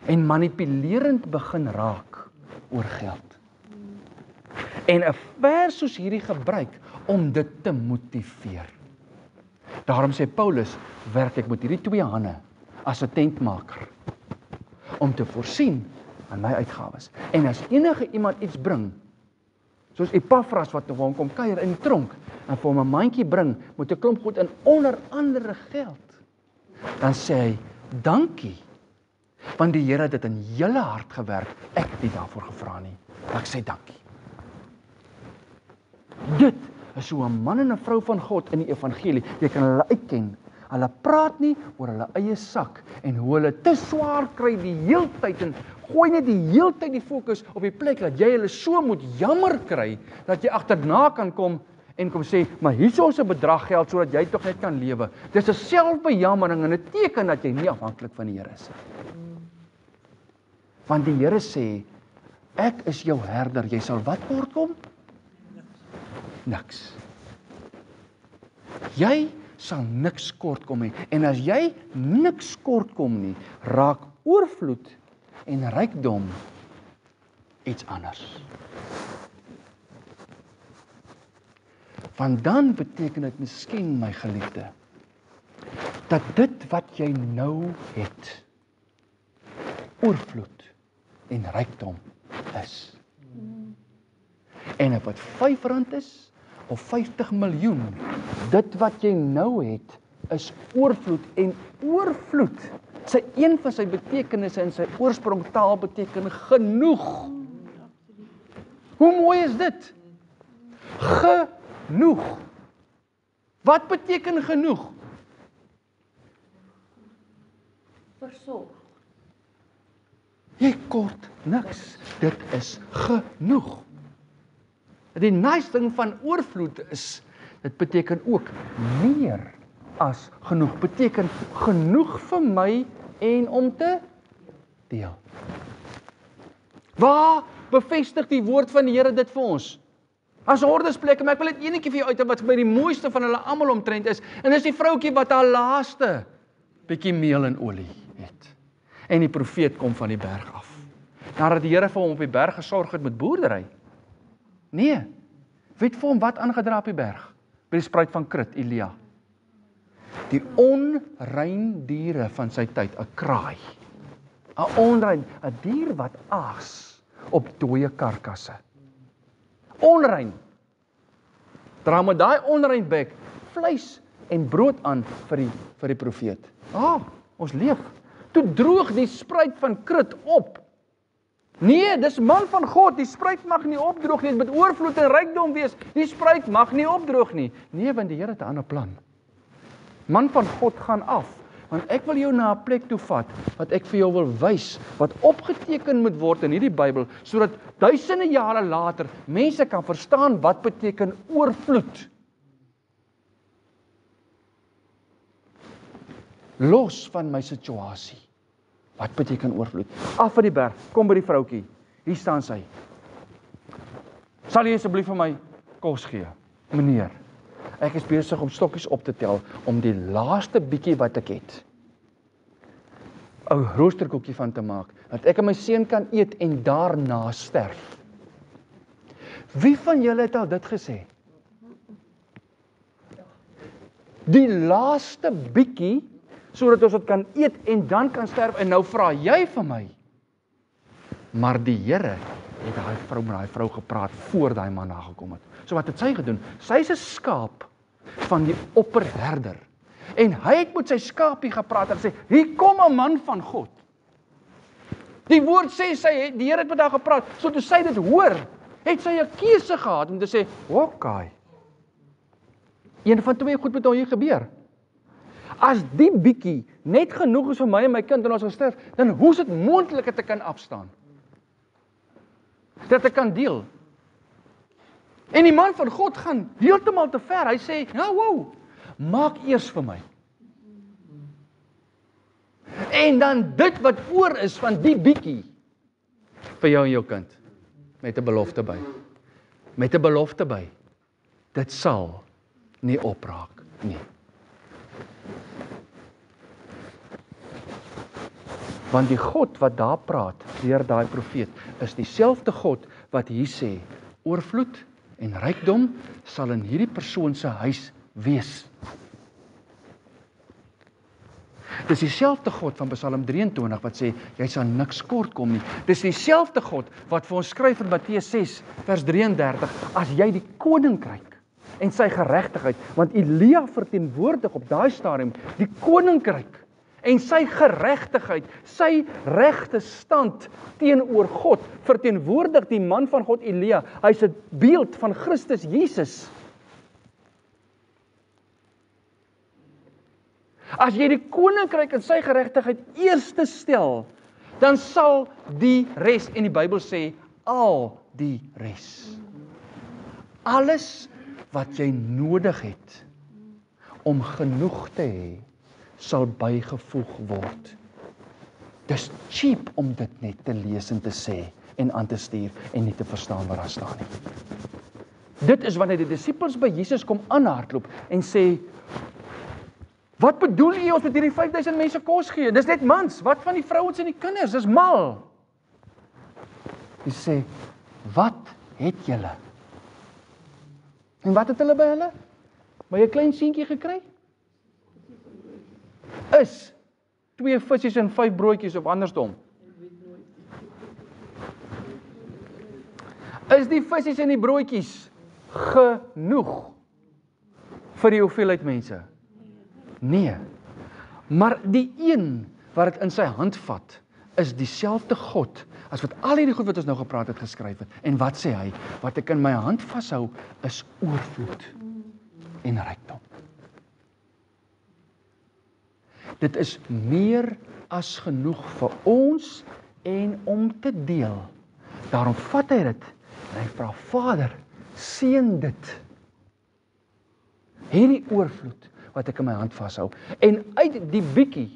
Speaker 1: En manipulerend begin raak oor geld. En 'n vers soos hierdie gebruik om dit te motiveer. Daarom sê Paulus, werk ek met hierdie 2 hande as 'n tentmaker, om te voorsien aan my uitgawes. En as enige iemand iets bring, soos Epaphras wat nog hom kom kuier in die tronk, en vir hom 'n mandjie bring, met 'n klomp goed in, onder andere geld, dan sê hy, dankie, want die Here het dit in julle hart gewerk, ek het nie daarvoor gevra nie, ek sê dankie. Dit is so 'n man en 'n vrou van God in die evangelie, jy kan hulle uitken. Hulle praat nie oor hulle eie sak en hoe hulle te swaar kry die heeltyd en gooi net die heeltyd die fokus op die plek dat jy hulle so moet jammer kry dat jy agterna kan kom en kom sê, maar hier is ons 'n bedrag geld sodat jy tog net kan lewe. Dis 'n selfbejammering en 'n teken dat jy nie afhanklik van die Here is. Want die Here sê, ek is jou herder, jy sal wat kort kom? Niks. Jy sal niks kort kom nie. En as jy niks kort kom nie, raak oorvloed en rykdom iets anders. Want dan beteken dit miskien, my geliefde, dat dit wat jy nou het, oorvloed en rykdom is. En of dit R5 is, of 50 miljoen, dit wat jy nou het, is oorvloed en oorvloed. Een van sy betekenisse in sy oorsprontaal beteken genoeg. Hoe mooi is dit? Genoeg. Wat beteken genoeg?
Speaker 2: Versorg.
Speaker 1: Jy kort niks. Dit is genoeg. Die nice ding van oorvloed is, dit beteken ook meer as genoeg. Beteken genoeg vir my en om te deel. Waar bevestig die woord van die Here dit vir ons? As hordersplekke, maar ek wil dit enetjie vir jou uit wat by die mooiste van hulle almal omtrent is, en dis die vroutjie wat haar laaste bietjie meel en olie het. En die profeet kom van die berg af. Nadat die Here vir hom op die berg gesorg het met boerdery. Nee, wie het vir hom wat aangedra op die berg? By die spruit van Krit, Elia. Die onrein diere van sy tyd, 'n kraai. 'n dier wat aas op dooie karkasse. Onrein. Dra met daai onrein bek vleis en brood aan vir die profeet. Ons leef. Toe droog die spruit van Krit op. Nee, dis man van God, die spruit mag nie opdroog nie, dit moet oorvloed en rykdom wees, die spruit mag nie opdroog nie. Nee, want die Here het 'n ander plan. Man van God gaan af, want ek wil jou na 'n plek toe vat, wat ek vir jou wil wys, wat opgeteken moet word in hierdie Bybel, sodat duisende jare later, mense kan verstaan wat beteken oorvloed. Los van my situasie. Wat beteken oorvloed? Af van die berg, kom by die vroutjie. Hier staan sy. Sal jy asseblief vir my kos gee? Meneer, ek is besig om stokkies op te tel, om die laaste bietjie wat ek het, 'n roosterkoekie van te maak, dat ek en my seun kan eet en daarna sterf. Wie van julle het al dit gesê? Die laaste bietjie, sodat ons dit kan eet en dan kan sterf, en nou vra jy vir my. Maar die Here het daai vrou met daai vrou gepraat voor daai man daar gekom het. So wat het sy gedoen? Sy is 'n skaap van die opperherder. En hy het met sy skaapie gepraat en gesê, hier kom 'n man van God. Die woord sê die Here het met haar gepraat. So toe sy dit hoor, het sy 'n keuse gehad om te sê, "Okay. Een van twee goed met hom hier gebeur. As die bietjie net genoeg is vir my en my kind en ons gesterf, dan hoe is dit moontlik dat ek kan afstaan? Dat ek kan deel." En die man van God gaan heeltemal te ver. Hy sê, "Nou, wow, maak eers vir my. En dan dit wat oor is van die bietjie, vir jou en jou kind, met 'n belofte by. met 'n belofte by. Dit sal nie opraak nie. Want die God wat daar praat, deur daai profeet, is dieselfde God wat hier sê, oorvloed en rykdom sal in hierdie persoon se huis wees. Dis dieselfde God van Psalm 23 wat sê, jy sal niks kort kom nie. Dis dieselfde God wat vir ons skryf in Matteus 6 vers 33, as jy die koninkryk en sy geregtigheid, want Elia verteenwoordig op daai stadium die koninkryk en sy geregtigheid, sy regte stand teenoor God, verteenwoordig die man van God Elia, hy's 'n beeld van Christus Jesus. As jy die koninkryk en sy geregtigheid eerste stel, dan sal die res, en die Bybel sê, al die res. Alles wat jy nodig het om genoeg te hê, sal bygevoeg word. Dis cheap om dit net te lees en te sê en aan te stuur en nie te verstaan wat daar staan nie. Dit is wanneer die disippels by Jesus kom aanhardloop en sê, wat bedoel jy ons met hierdie 5000 mense kos gee? Dis net mans, wat van die vrouens en die kinders? Dis mal. Hy sê, wat het julle? En wat het hulle by hulle? By 'n klein seentjie gekry? Is 2 visse en 5 broodjies of andersom? Is die visse en die broodjies genoeg vir die hoeveelheid mense? Nee. Maar die een wat dit in sy hand vat, is dieselfde God as wat al hierdie goed wat ons nou gepraat het geskryf het. En wat sê hy? Wat ek in my hand vashou is oorvloed en rykdom. Dit is meer as genoeg vir ons en om te deel. Daarom vat hy dit en hy vra, Vader, seën dit. Hierdie oorvloed wat ek in my hand vashou. En uit die bietjie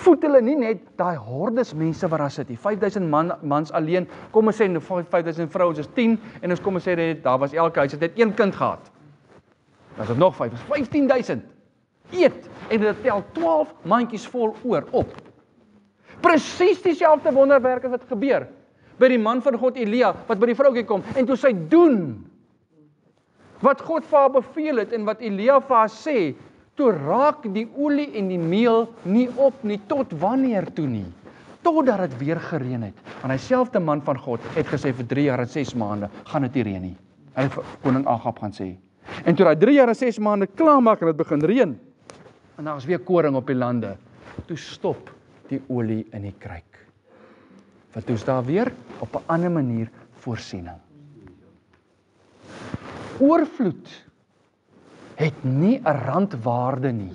Speaker 1: voed hulle nie net daai hordes mense wat daar sit nie. 5000 mans alleen, kom ons sê 5000 vrouens is 10 en ons kom ons sê net daar was elke huis het net een kind gehad. Dan is dit nog 5, is 15000. Eet en dit tel 12 mandjies vol oor op. Presies dieselfde wonderwerke wat gebeur by die man van God Elia wat by die vroukie kom en toe sy doen wat God vir haar beveel het en wat Elia vir haar sê, toe raak die olie en die meel nie op nie, tot wanneer toe nie? Totdat dit weer gereën het. Want hy selfde man van God het gesê vir 3 jaar en 6 maande gaan dit nie reën nie. Hy het vir koning Agab gaan sê. En toe daai 3 jaar en 6 maande klaar maak en dit begin reën, en daar is weer koring op die lande, toe stop die olie in die kruik. Want toe is daar weer op 'n ander manier voorsiening. Oorvloed het nie 'n randwaarde nie.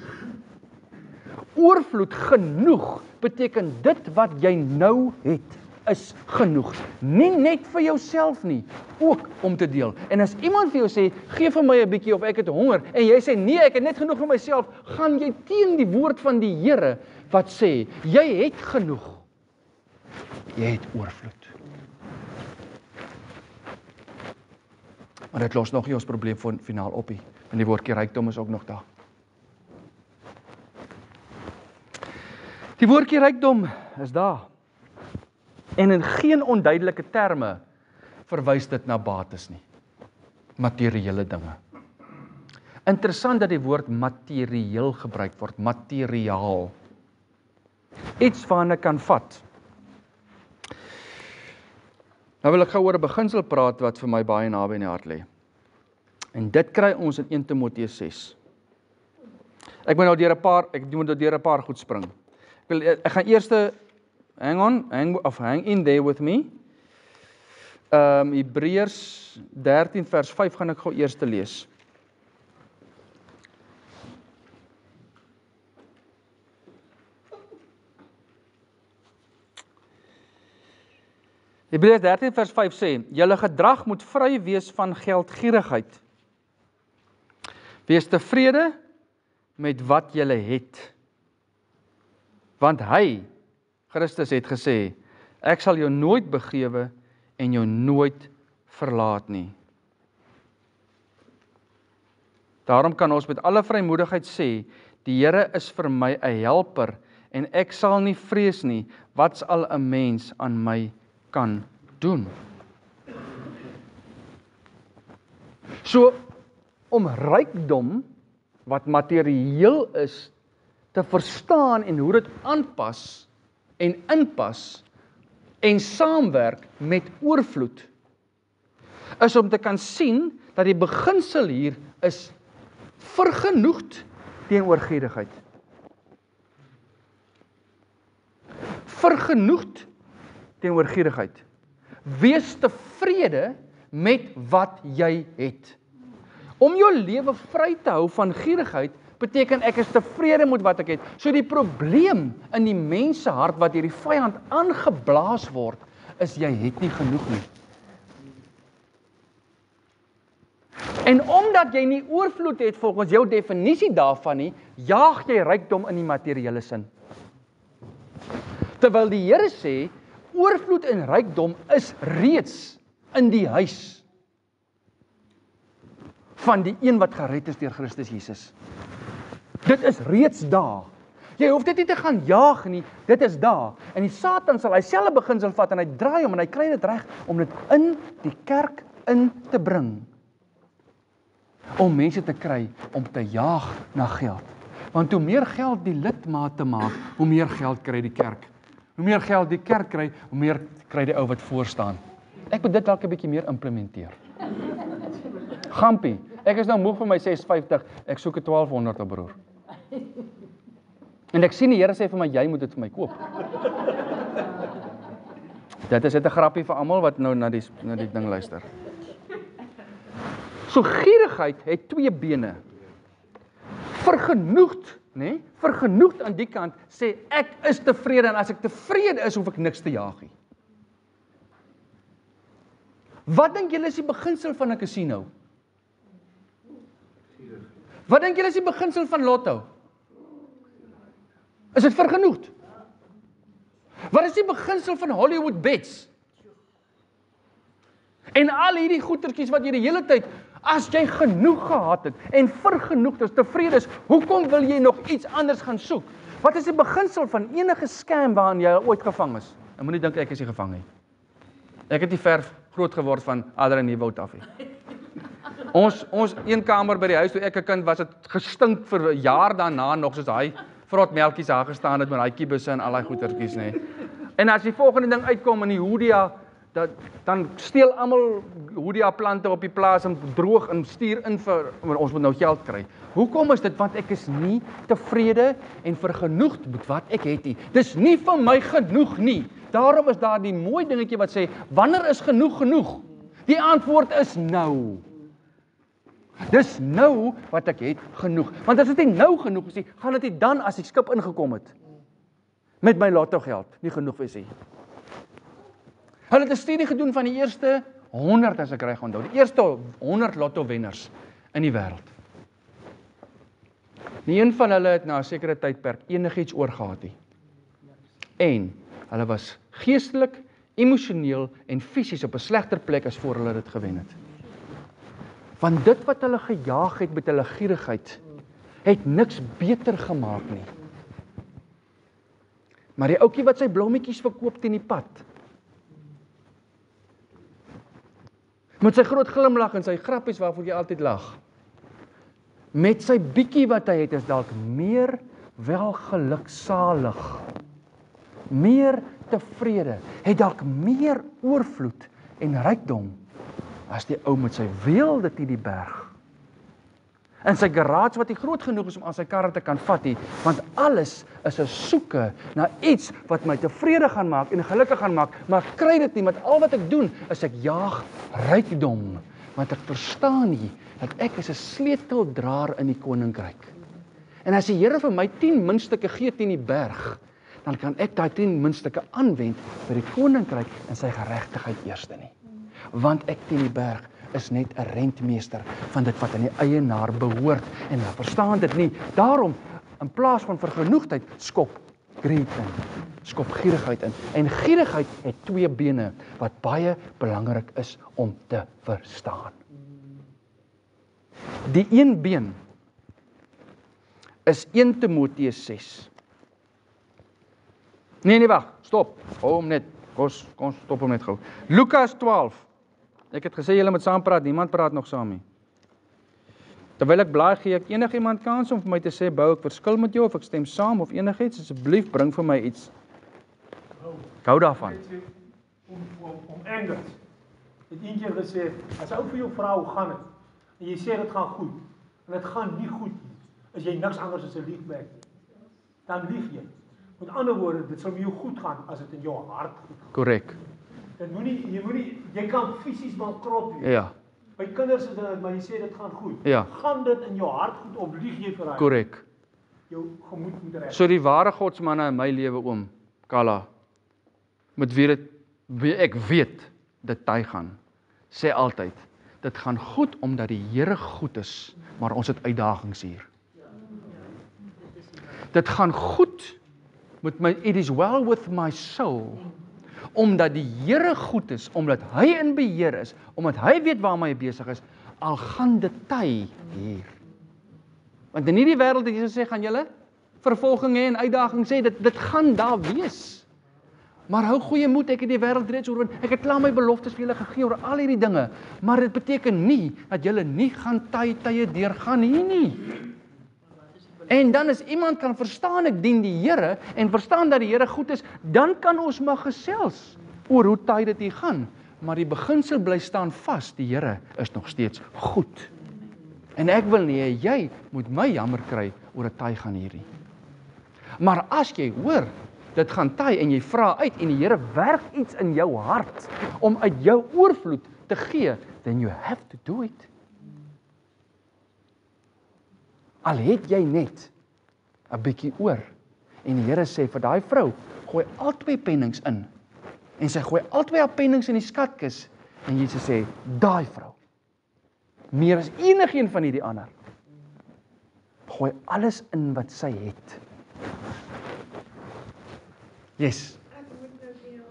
Speaker 1: Oorvloed genoeg beteken dit wat jy nou het is genoeg. Nie net vir jouself nie, ook om te deel. En as iemand vir jou sê, gee vir my 'n bietjie of ek het honger, en jy sê nee, ek het net genoeg vir myself, gaan jy teen die woord van die Here wat sê, jy het genoeg. Jy het oorvloed. Maar dit los nog nie ons probleem finaal op nie. En die woordjie rykdom is ook nog daar. Die woordjie rykdom is daar. En in geen onduidelike terme verwys dit na bates nie. Materiële dinge. Interessant dat die woord materieel gebruik word, materiaal. Iets waarna kan vat. Nou wil ek gou oor 'n beginsel praat wat vir my baie naby in die hart lê. En dit kry ons in 1 Timoteus 6. Ek moet nou deur 'n paar goed spring. Ek gaan eers hang in there with me. Hebreërs 13 vers 5 gaan ek gou eers lees. Hebreërs 13 vers 5 sê, julle gedrag moet vry wees van geldgierigheid. Wees tevrede met wat julle het. Want hy, Christus het gesê, ek sal jou nooit begewe en jou nooit verlaat nie. Daarom kan ons met alle vrymoedigheid sê, die Here is vir my 'n helper en ek sal nie vrees nie, wat sal 'n mens aan my kan doen? So, om rykdom, wat materieel is, te verstaan en hoe dit aanpas en inpas en saamwerk met oorvloed, is om te kan sien dat die beginsel hier is vergenoegd teenoor gierigheid. Vergenoegd teenoor gierigheid. Wees tevrede met wat jy het. Om jou lewe vry te hou van gierigheid, beteken ek is tevrede met wat ek het. So die probleem in die mens se hart wat deur die vyand aangeblaas word, is jy het nie genoeg nie. En omdat jy nie oorvloed het volgens jou definisie daarvan nie, jaag jy rykdom in die materiële sin. Terwyl die Here sê, oorvloed en rykdom is reeds in die huis van die een wat gered is deur Christus Jesus. Dit is reeds daar. Jy hoef dit nie te gaan jaag nie, dit is daar. En die Satan sal hy selfe beginsel vat en hy draai hom en hy kry dit reg om dit in die kerk in te bring. Om mense te kry om te jaag na geld. Want hoe meer geld die lidmate maak, hoe meer geld kry die kerk. Hoe meer geld die kerk kry, hoe meer kry die ou wat voor staan. Ek moet dit dalk 'n bietjie meer implementeer. Gampie, ek is nou moeg vir my 650, ek soek 'n 1200 op broer. En ek sien die Here sê vir my, jy moet dit vir my koop. Dit is net 'n grappie vir almal wat nou na die ding luister. So gierigheid het twee bene. Vergenoegd, né? Vergenoegd aan die kant sê ek is tevrede en as ek tevrede is, hoef ek niks te jaag nie. Wat dink julle is die beginsel van 'n casino? Wat dink julle is die beginsel van lotto? Is dit vergenoegd? Wat is die beginsel van Hollywood bets? En al hierdie goetertjies wat jy die hele tyd, as jy genoeg gehad het en vergenoegd is, tevrede is, hoekom wil jy nog iets anders gaan soek? Wat is die beginsel van enige scam waarin jy ooit gevang is? En moenie dink ek is nie gevang nie. Ek het nie ver groot geword van Adder en Nieuwoud af nie. Ons een kamer by die huis toe ek 'n kind was, het gestink vir 'n jaar daarna nog, soos hy vrot melkies daar gestaan het met daai kiebusse en al daai goetertjies, nê. En as die volgende ding uitkom in die Hoodia, dan steel almal Hoodia plante op die plaas en droog en stuur in vir ons moet nou geld kry. Hoekom is dit? Want ek is nie tevrede en vergenoegd met wat ek het nie. Dis nie vir my genoeg nie. Daarom is daar die mooi dingetjie wat sê, wanneer is genoeg genoeg? Die antwoord is nou. Dis nou wat ek het genoeg. Want as dit nie nou genoeg is nie, gaan dit nie dan as die skip ingekom het met my lotto geld nie genoeg wees nie. Hulle het 'n studie gedoen van die eerste 100 as ek reg onthou, die eerste 100 lotto wenners in die wêreld. Nie een van hulle het na 'n sekere tydperk enigiets oorgehad nie. En hulle was geestelik, emosioneel en fisies op 'n slegter plek as voor hulle dit gewen het. Want dit wat hulle gejaag het met hulle gierigheid, het niks beter gemaak nie. Maar die ouetjie wat sy blommetjies verkoop teen die pad, met sy groot glimlag en sy grappies waarvoor jy altyd lag, met sy bietjie wat hy het, is dalk meer welgeluksalig, meer tevrede, het dalk meer oorvloed en rykdom, as die ou met sy weelde teen die berg. En sy garage wat nie groot genoeg is om aan sy karre te kan vat nie, want alles is 'n soeke na iets wat my tevrede gaan maak en gelukkig gaan maak, maar ek kry dit nie, want al wat ek doen, is ek jaag rykdom, want ek verstaan nie, dat ek is 'n sleuteldraer in die koninkryk. En as die Here vir my 10 muntstukke gee teen die berg, dan kan ek daai 10 muntstukke aanwend vir die koninkryk en sy geregtigheid eerste nie. Want ek teen die berg is net 'n rentmeester van dit wat aan die eienaar behoort en hulle verstaan dit nie. Daarom, in plaas van vergenoegdheid, skop greed in. skop gierigheid in. En gierigheid het 2 bene wat baie belangrik is om te verstaan. Die een been is 1 Timoteus 6. Nee, wag, stop. Hou hom net. Kom stop hom net gou. Lukas 12. Ek het gesê julle moet saam praat, niemand praat nog saam nie. Terwyl ek blaai, gee ek enigiemand kans om vir my te sê, Bou, ek verskil met jou of ek stem saam of enigiets, asseblief bring vir my iets. Ek hou daarvan.
Speaker 3: Om Engels. Het een keer gesê, as ou vir jou vrou gaan het, en jy sê dit gaan goed, en dit gaan nie goed nie, is jy niks anders as 'n liefbek. Dan lieg jy. Met ander woorde, dit sal met jou goed gaan as dit in jou hart goed gaan.
Speaker 1: Korrek.
Speaker 3: Jy kan fisies bankrot wees.
Speaker 1: Ja.
Speaker 3: By kinders is dit, maar jy sê dit gaan goed.
Speaker 1: Ja.
Speaker 3: Gaan dit in jou hart goed of lieg jy vir hy?
Speaker 1: Korrek.
Speaker 3: Jou gemoed moet reg.
Speaker 1: So die ware godsmanne in my lewe, oom Kalla, met wie ek weet dit tyd gaan, sê altyd, dit gaan goed omdat die Here goed is, maar ons het uitdagings hier. Dit gaan goed met my, it is well with my soul, omdat die Here goed is, omdat hy in beheer is, omdat hy weet waarmee hy besig is, al gaan dit tyd hier. Want in hierdie wêreld het Jesus sê, gaan julle vervolging hê en uitdagings sê, dit gaan daar wees. Maar hou goeie moed, ek het die wêreld reeds oorwin. Ek het klaar my beloftes vir julle gegee oor al hierdie dinge, maar dit beteken nie dat julle nie gaan tye deurgaan hier nie. En dan as iemand kan verstaan ek dien die Here en verstaan dat die Here goed is, dan kan ons maar gesels oor hoe tyd dit hier gaan. Maar die beginsel bly staan vas, die Here is nog steeds goed. En ek wil nie, jy moet my jammer kry oor 'n tyd gaan hierdie. Maar as jy hoor, dit gaan tyd en jy vra uit en die Here werk iets in jou hart om uit jou oorvloed te gee, then you have to do it. Al het jy net 'n bietjie oor en die Here sê vir daai vrou, gooi al 2 pennings in. En sy gooi al 2 haar pennings in die skatkis en Jesus sê, daai vrou, meer as enigeen van hierdie ander, gooi alles in wat sy het. Yes.
Speaker 4: Ek moet nou deel.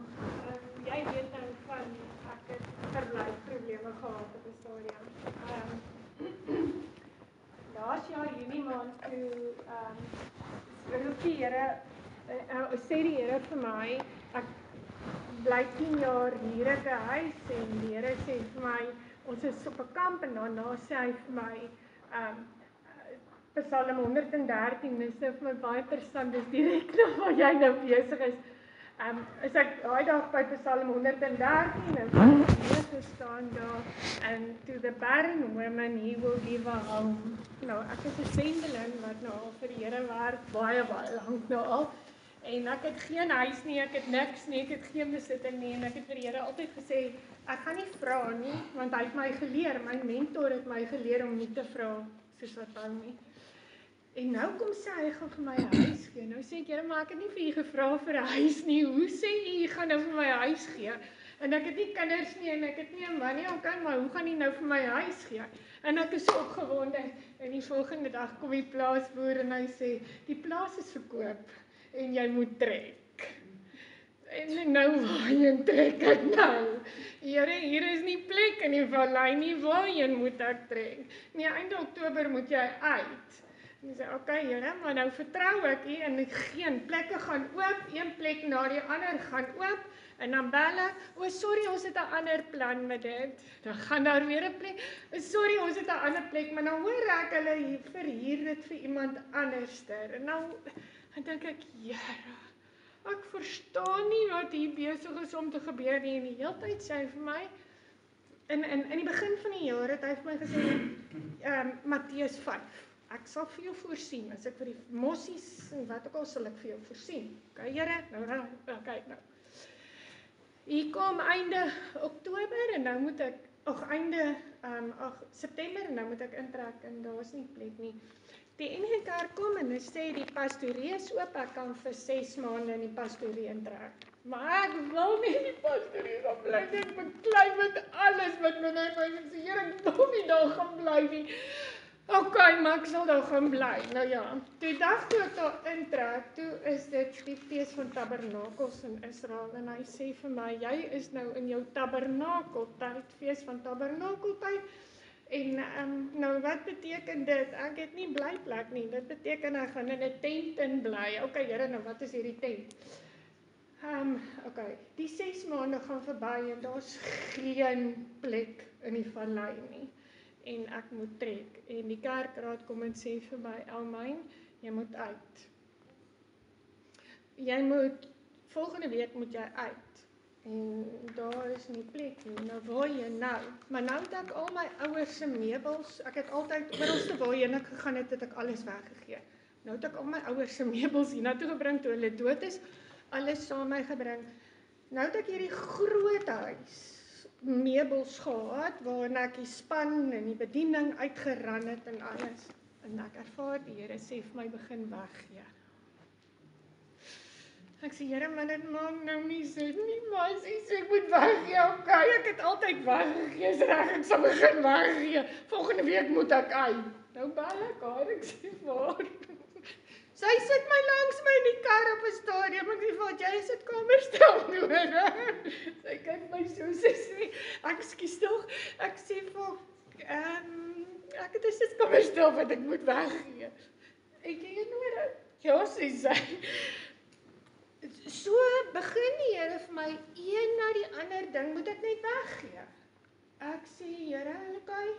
Speaker 4: Jy weet nou van, ek het verblyfprobleme gehad op 'n stadium. Laas jaar Junie maand toe, roep die Here, sê die Here vir my, ek bly 10 jaar hier in 'n huis en die Here sê vir my, ons is op 'n kamp en daarna sê hy vir my, Psalm 113, dis vir my baie interessant, dis direk na waar jy nou besig is. Is ek daai dag by Psalm 113 en Jesus staan daar, and to the barren woman he will give a home. Nou, ek is 'n sendeling wat nou al vir die Here werk, baie lank nou al. En ek het geen huis nie, ek het niks nie, ek het geen besitting nie, en ek het vir die Here altyd gesê, ek gaan nie vra nie, want hy het my geleer, my mentor het my geleer om nie te vra, soos wat hou nie. En nou kom sê hy gaan vir my 'n huis gee. Nou sê ek, Here, maar ek het nie vir u gevra vir 'n huis nie. Hoe sê u gaan nou vir my 'n huis gee? En ek het nie kinders nie en ek het nie 'n man nie. Okay, maar hoe gaan u nou vir my 'n huis gee? En ek is so opgewonde. En die volgende dag kom die plaasboer en hy sê, die plaas is verkoop en jy moet trek. En nou waarheen trek ek nou? Here, hier is nie plek in die vallei nie, waarheen moet ek trek? Nee, einde Oktober moet jy uit. En ek sê, okay, Here, maar nou vertrou ek u en geen plekke gaan oop, een plek na die ander gaan oop, en dan bel ek, sorry, ons het 'n ander plan met dit. Dan gaan daar weer 'n plek, sorry, ons het 'n ander plek, maar nou hoor ek hulle verhuur dit vir iemand anderster. En nou dink ek, Here, ek verstaan nie wat hier besig is om te gebeur nie, en die hele tyd sê hy vir my, in die begin van die jaar het hy vir my gesê, Matteus 5, ek sal vir jou voorsien, as ek vir die mossies en wat ook al sal ek vir jou voorsien. Okay, Here, nou kyk nou. Hier kom einde Oktober en nou moet ek, einde September en nou moet ek intrek en daar is nie plek nie. Die NG Kerk kom en hy sê die pastorie is oop, ek kan vir 6 maande in die pastorie intrek. Maar ek wil nie in die pastorie gaan bly, ek beklei met alles wat met my sê, Here, ek wil nie daar gaan bly nie. Okay, maar ek sal daar gaan bly. Nou ja, die dag toe ek daar intrek, toe is dit die fees van tabernakels in Israel en hy sê vir my, jy is nou in jou tabernakeltyd, fees van tabernakeltyd. En nou wat beteken dit? Ek het nie blyplek nie. Dit beteken ek gaan in 'n tent in bly. Okay, Here, nou wat is hierdie tent? Okay, die 6 maande gaan verby en daar's geen plek in die vallei nie. En ek moet trek. En die kerkraad kom en sê vir my, Elmyn, jy moet uit. Volgende week moet jy uit. En daar is nie plek nie. Nou waarheen nou? Maar nou het ek al my ouers se meubels, ek het altyd oralste waarheen ek gegaan het ek alles weggegee. Nou het ek al my ouers se meubels hiernatoe gebring toe hulle dood is, alles saam my gebring. Nou het ek hierdie groot huis meubels gehad, waarin ek die span en die bediening uitgeran het en alles. En ek ervaar die Here sê vir my begin weggee. Ek sê, Here, maar dit maak nou nie sin nie, maar as jy sê ek moet weggee, okay, ek het altyd weggegee, is reg, ek sal begin weggee. Volgende week moet ek uit. Nou bel ek haar, ek sê, waar? Sy sit my langs my in die kar op 'n stadium, ek sê, wat jy sit kamerstel nodig. Sy kyk my so, sy sê, ekskuus tog, ek sê vir, ek het 'n sitkamerstel wat ek moet weggee. Het jy dit nodig? Ja, sê sy. So begin die Here vir my, een na die ander ding moet ek net weggee. Ek sê, Here, okay.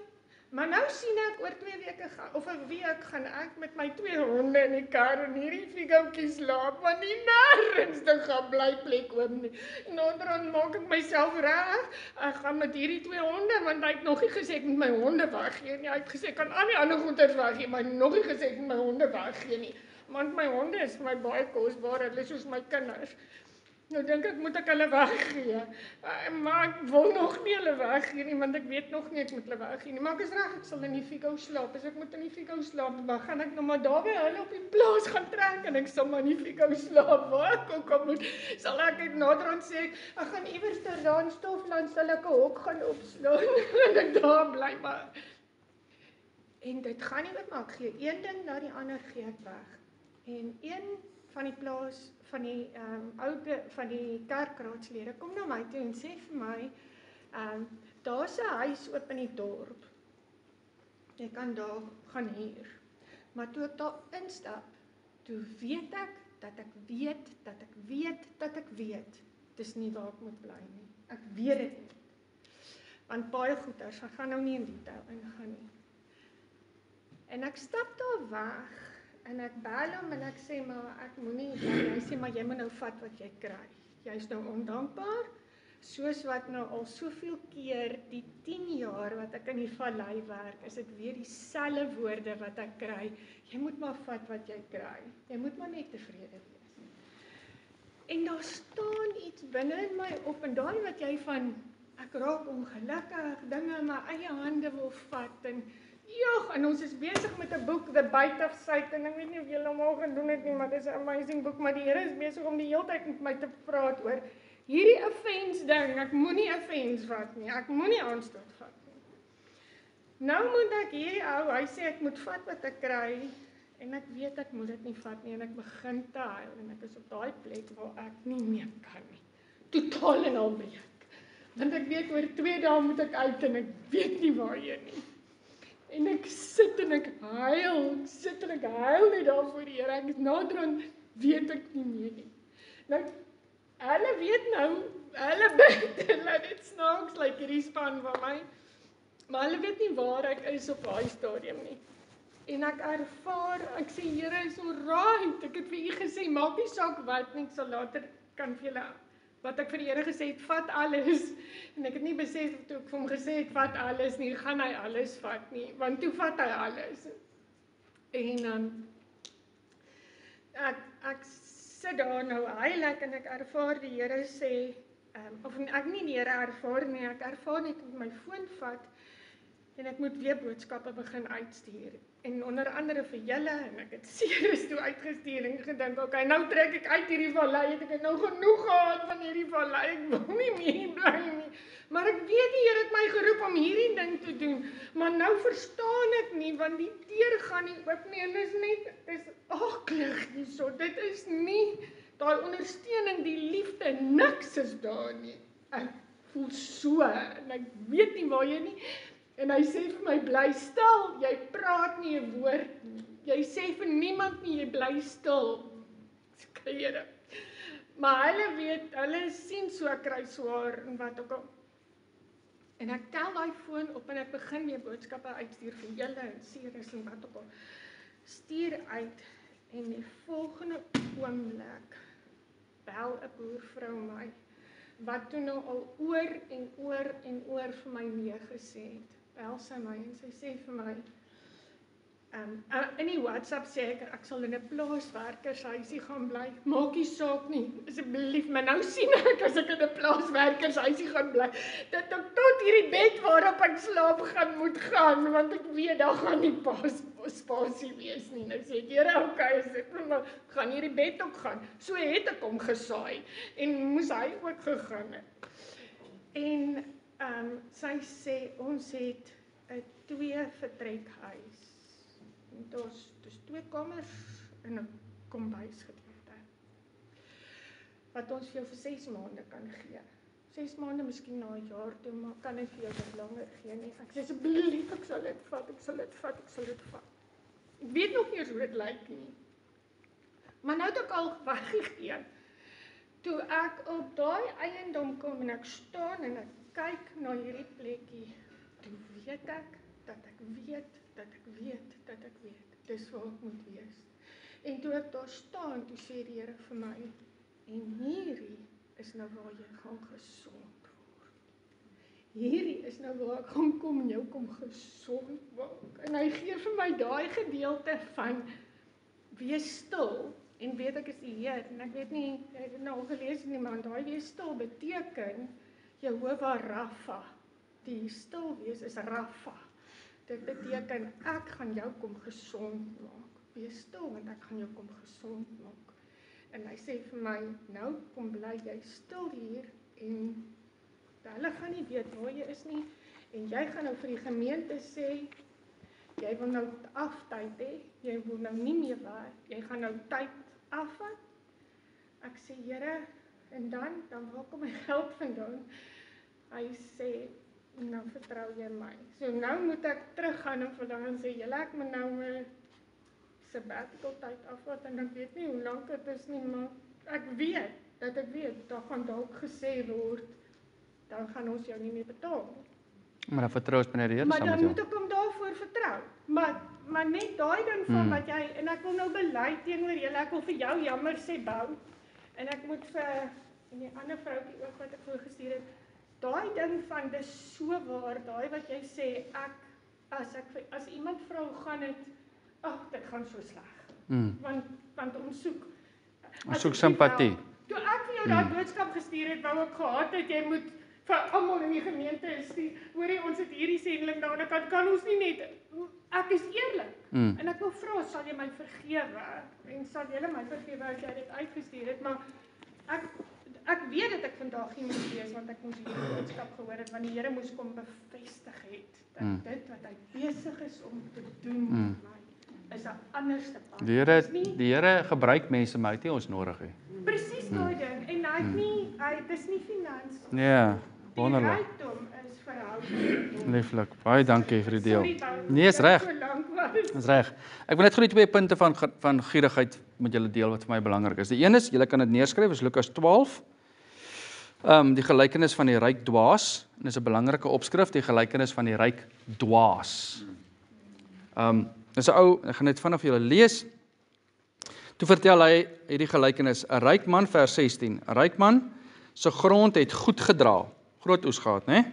Speaker 4: Maar nou sien ek oor 2 weke of 'n week gaan ek met my 2 honde in die kar en hierdie figouetjies slaap, want nie nêrens te gaan blyplek oom nie. En dan maak ek myself reg. Ek gaan met hierdie 2 honde, want hy het nog nie gesê ek moet my honde weggee nie. Hy het gesê ek kan al die ander goeders weggee, maar nog nie gesê ek moet my honde weggee nie. Want my honde is my baie kosbaar, hulle is soos my kinders. Nou dink ek moet ek hulle weggee. Maar ek wil nog nie hulle weggee nie, want ek weet nog nie ek moet hulle weggee nie. Maar ek is reg, ek sal in die Figou slaap. As ek moet in die Figou slaap, dan gaan ek nou maar daar by hulle op die plaas gaan trek en ek sal maar in die Figou slaap. Waar ek ook al moet, sal ek naderhand sê, ek gaan iewers daar in Stofland sal ek 'n hok gaan opslaan en ek daar bly maar. En dit gaan nie met my, ek gee een ding na die ander gee ek weg. En een van die plaas van die kerkraadslede kom na my toe en sê vir my, daar's 'n huis oop in die dorp. Jy kan daar gaan huur. Maar toe ek daar instap, toe weet ek dat ek weet, dis nie waar ek moet bly nie. Ek weet dit nie. Want baie goeders, ek gaan nou nie in detail ingaan nie. En ek stap daar weg. En ek bel hom en ek sê, maar ek moenie, hy sê, maar jy moet nou vat wat jy kry. Jy is nou ondankbaar, soos wat nou al soveel keer, die 10 jaar wat ek in die vallei werk, is dit weer dieselfde woorde wat ek kry. Jy moet maar vat wat jy kry. Jy moet maar net tevrede wees. En daar staan iets binne in my op, en daai wat jy van, ek raak ongelukkig, dinge in my eie hande wil vat, en ons is besig met 'n boek, The Bite of Satan. Ek weet nie of julle hom al gedoen het nie, maar dit is 'n amazing boek, maar die Here is besig om die hele tyd met my te praat oor hierdie offense ding. Ek moenie offense vat nie. Ek moenie aanstoot vat nie. Nou moet ek hierdie ou, hy sê ek moet vat wat ek kry en ek weet ek moet dit nie vat nie en ek begin te huil en ek is op daai plek waar ek nie meer kan nie. Totaal en al breek. Want ek weet oor 2 dae moet ek uit en ek weet nie waarheen nie. En ek sit en ek huil net daar voor die Here. Ek is naderhand weet ek nie meer nie. Nou, hulle weet nou, hulle bid, hulle dit snaaks, like hierdie span van my, maar hulle weet nie waar ek is op daai stadium nie. En ek ervaar, ek sê, Here is alright, ek het vir u gesê, maak nie saak wat nie, ek sal later kan vir julle, wat ek vir die Here gesê het, vat alles, en ek het nie besef toe ek vir hom gesê het, vat alles nie, gaan hy alles vat nie, want toe vat hy alles. En ek sit daar nou heilig en ek ervaar die Here sê, of ek nie die Here ervaar nie, ek ervaar net met my foon vat, En ek moet weer boodskappe begin uitstuur. En onder andere vir julle, en ek het Ceres toe uitgestuur en gedink, okay, nou trek ek uit hierdie vallei, het ek nou genoeg gehad van hierdie vallei, ek wil nie meer bly nie. Maar ek weet die Here het my geroep om hierdie ding te doen, maar nou verstaan ek nie, want die deur gaan nie oop nie, en dit is aklig hierso, dit is nie, daai ondersteuning, die liefde, niks is daar nie. Ek voel so, en ek weet nie waar jy nie, en hy sê vir my, bly stil, jy praat nie 'n woord nie. Jy sê vir niemand nie, jy bly stil. Here. Maar hulle weet, hulle sien so ek kry swaar en wat ook al. En ek tel daai foon op en ek begin weer boodskappe uitstuur vir julle en Ceres en wat ook al. Stuur uit en die volgende oomblik bel 'n boervrou my wat toe nou al oor en oor vir my nee gesê het. Bel sy my en sy sê vir my, in die WhatsApp sê ek sal in 'n plaaswerkershuisie gaan bly, maak nie saak nie, asseblief, maar nou sien ek as ek in 'n plaaswerkershuisie gaan bly, dat ek tot hierdie bed waarop ek slaap moet gaan, want ek weet, daar gaan nie spasie wees nie, nou sê ek, Here, okay, gaan hierdie bed ook gaan, so het ek hom gesaai, en moes hy ook gegaan het, en sy sê, ons het 'n 2 vertrekhuis. Daar's 2 kamers en 'n kombuisgedeelte. Wat ons vir jou vir 6 maande kan gee. 6 maande, miskien na 'n jaar toe, maar kan ek vir jou wat langer gee nie. Ek sê asseblief, ek sal dit vat. Ek weet nog nie hoe dit lyk nie. Maar nou het ek al weggegee. Toe ek op daai eiendom kom en ek staan en ek kyk na hierdie plekkie, toe weet ek dat ek weet. Dis waar ek moet wees. En toe ek daar staan, toe sê die Here vir my, en hierdie is nou waar jy gaan gesond word. Hierdie is nou waar ek gaan kom en jou kom gesond maak. En hy gee vir my daai gedeelte van, wees stil, en weet ek is die Heer, en ek weet nie, jy het nou al gelees nie, maar daai wees stil beteken, Jehovah Rapha, die stil wees is Rapha. Dit beteken, ek gaan jou kom gesond maak. Wees stil, want ek gaan jou kom gesond maak. En hy sê vir my, nou kom bly jy stil hier, en hulle gaan nie weet waar jy is nie, en jy gaan nou vir die gemeente sê, jy wil nou aftyd hê, jy wil nou nie meer werk, jy gaan nou tyd afvat. Ek sê, Here, en dan waar kom my geld vandaan? Hy sê, nou vertrou jy my. So nou moet ek teruggaan en vandag en sê, julle, ek moet nou my sabbatical tyd afvat, en ek weet nie hoe lank dit is nie, maar ek weet, daar gaan dalk gesê word, dan gaan ons jou nie meer betaal.
Speaker 1: Maar dan vertrou ons meneer die Here
Speaker 4: Maar
Speaker 1: saam met
Speaker 4: dan
Speaker 1: jou.
Speaker 4: moet ek hom daarvoor vertrou. Maar net daai ding van wat jy, en ek wil nou bely teenoor julle, ek wil vir jou jammer sê, Bou, en ek moet vir die ander vroukie ook wat ek voorgestuur het, daai ding van, dis so waar, daai wat jy sê, as iemand vra hoe gaan het, dit gaan so sleg. Want ons soek
Speaker 1: simpatie.
Speaker 4: Toe ek vir jou daai boodskap gestuur het, wou ek gehad het, jy moet vir almal in die gemeente stuur, hoorie, ons het hierdie sendeling daar, kan ons nie net, ek is eerlik, en ek wil vra, sal jy my vergewe, en sal julle my vergewe as jy dit uitgestuur het, maar ek weet dat ek vandag nie moet wees, want ek moes hierdie boodskap gehoor het, want die Here moes kom bevestig het, dat dit wat hy besig is om te doen met my, is 'n anderste pad.
Speaker 1: Die Here gebruik mense, maar hy het nie ons nodig nie.
Speaker 4: Presies daai ding, en hy het nie, dis nie finans.
Speaker 1: Nee,
Speaker 4: Die
Speaker 1: wonderlik.
Speaker 4: rykdom is verhouding.
Speaker 1: Lieflik. Baie dankie vir die deel.
Speaker 4: Sorry, Bou,
Speaker 1: Nee, is reg.
Speaker 4: so lank was.
Speaker 1: Dis reg. Ek wil net gou die 2 punte van gierigheid met julle deel wat vir my belangrik is. Die een is, julle kan dit neerskryf, is Lukas 12. Die gelykenis van die ryk dwaas, en dis 'n belangrike opskrif, die gelykenis van die ryk dwaas. Dis 'n ou, ek gaan net vanaf julle lees. Toe vertel hy hierdie gelykenis, 'n ryk man, vers 16. 'n Ryk man se grond het goed gedra, groot oes gehad, né?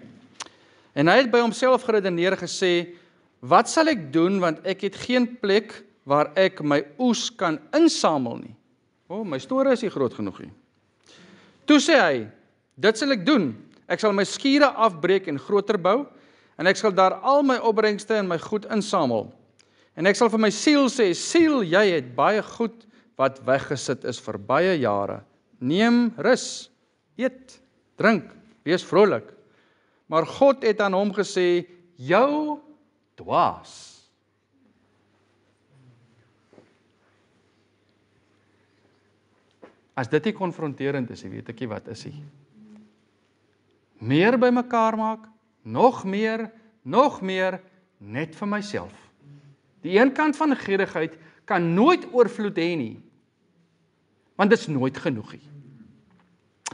Speaker 1: En hy het by homself geredeneer gesê, wat sal ek doen, want ek het geen plek waar ek my oes kan insamel nie. My store is nie groot genoeg nie. Toe sê hy, dit sal ek doen, ek sal my skure afbreek en groter bou,
Speaker 5: en ek sal daar al my opbrengste en my goed insamel. En ek sal vir my siel sê, siel, jy het baie goed wat weggesit is vir baie jare. Neem rus, eet, drink, wees vrolik. Maar God het aan hom gesê, jou dwaas. As dit nie konfronterend is, weet ek nie wat is nie. Meer bymekaar maak, nog meer, net vir myself. Die een kant van gierigheid kan nooit oorvloed hê nie, want dit is nooit genoeg nie.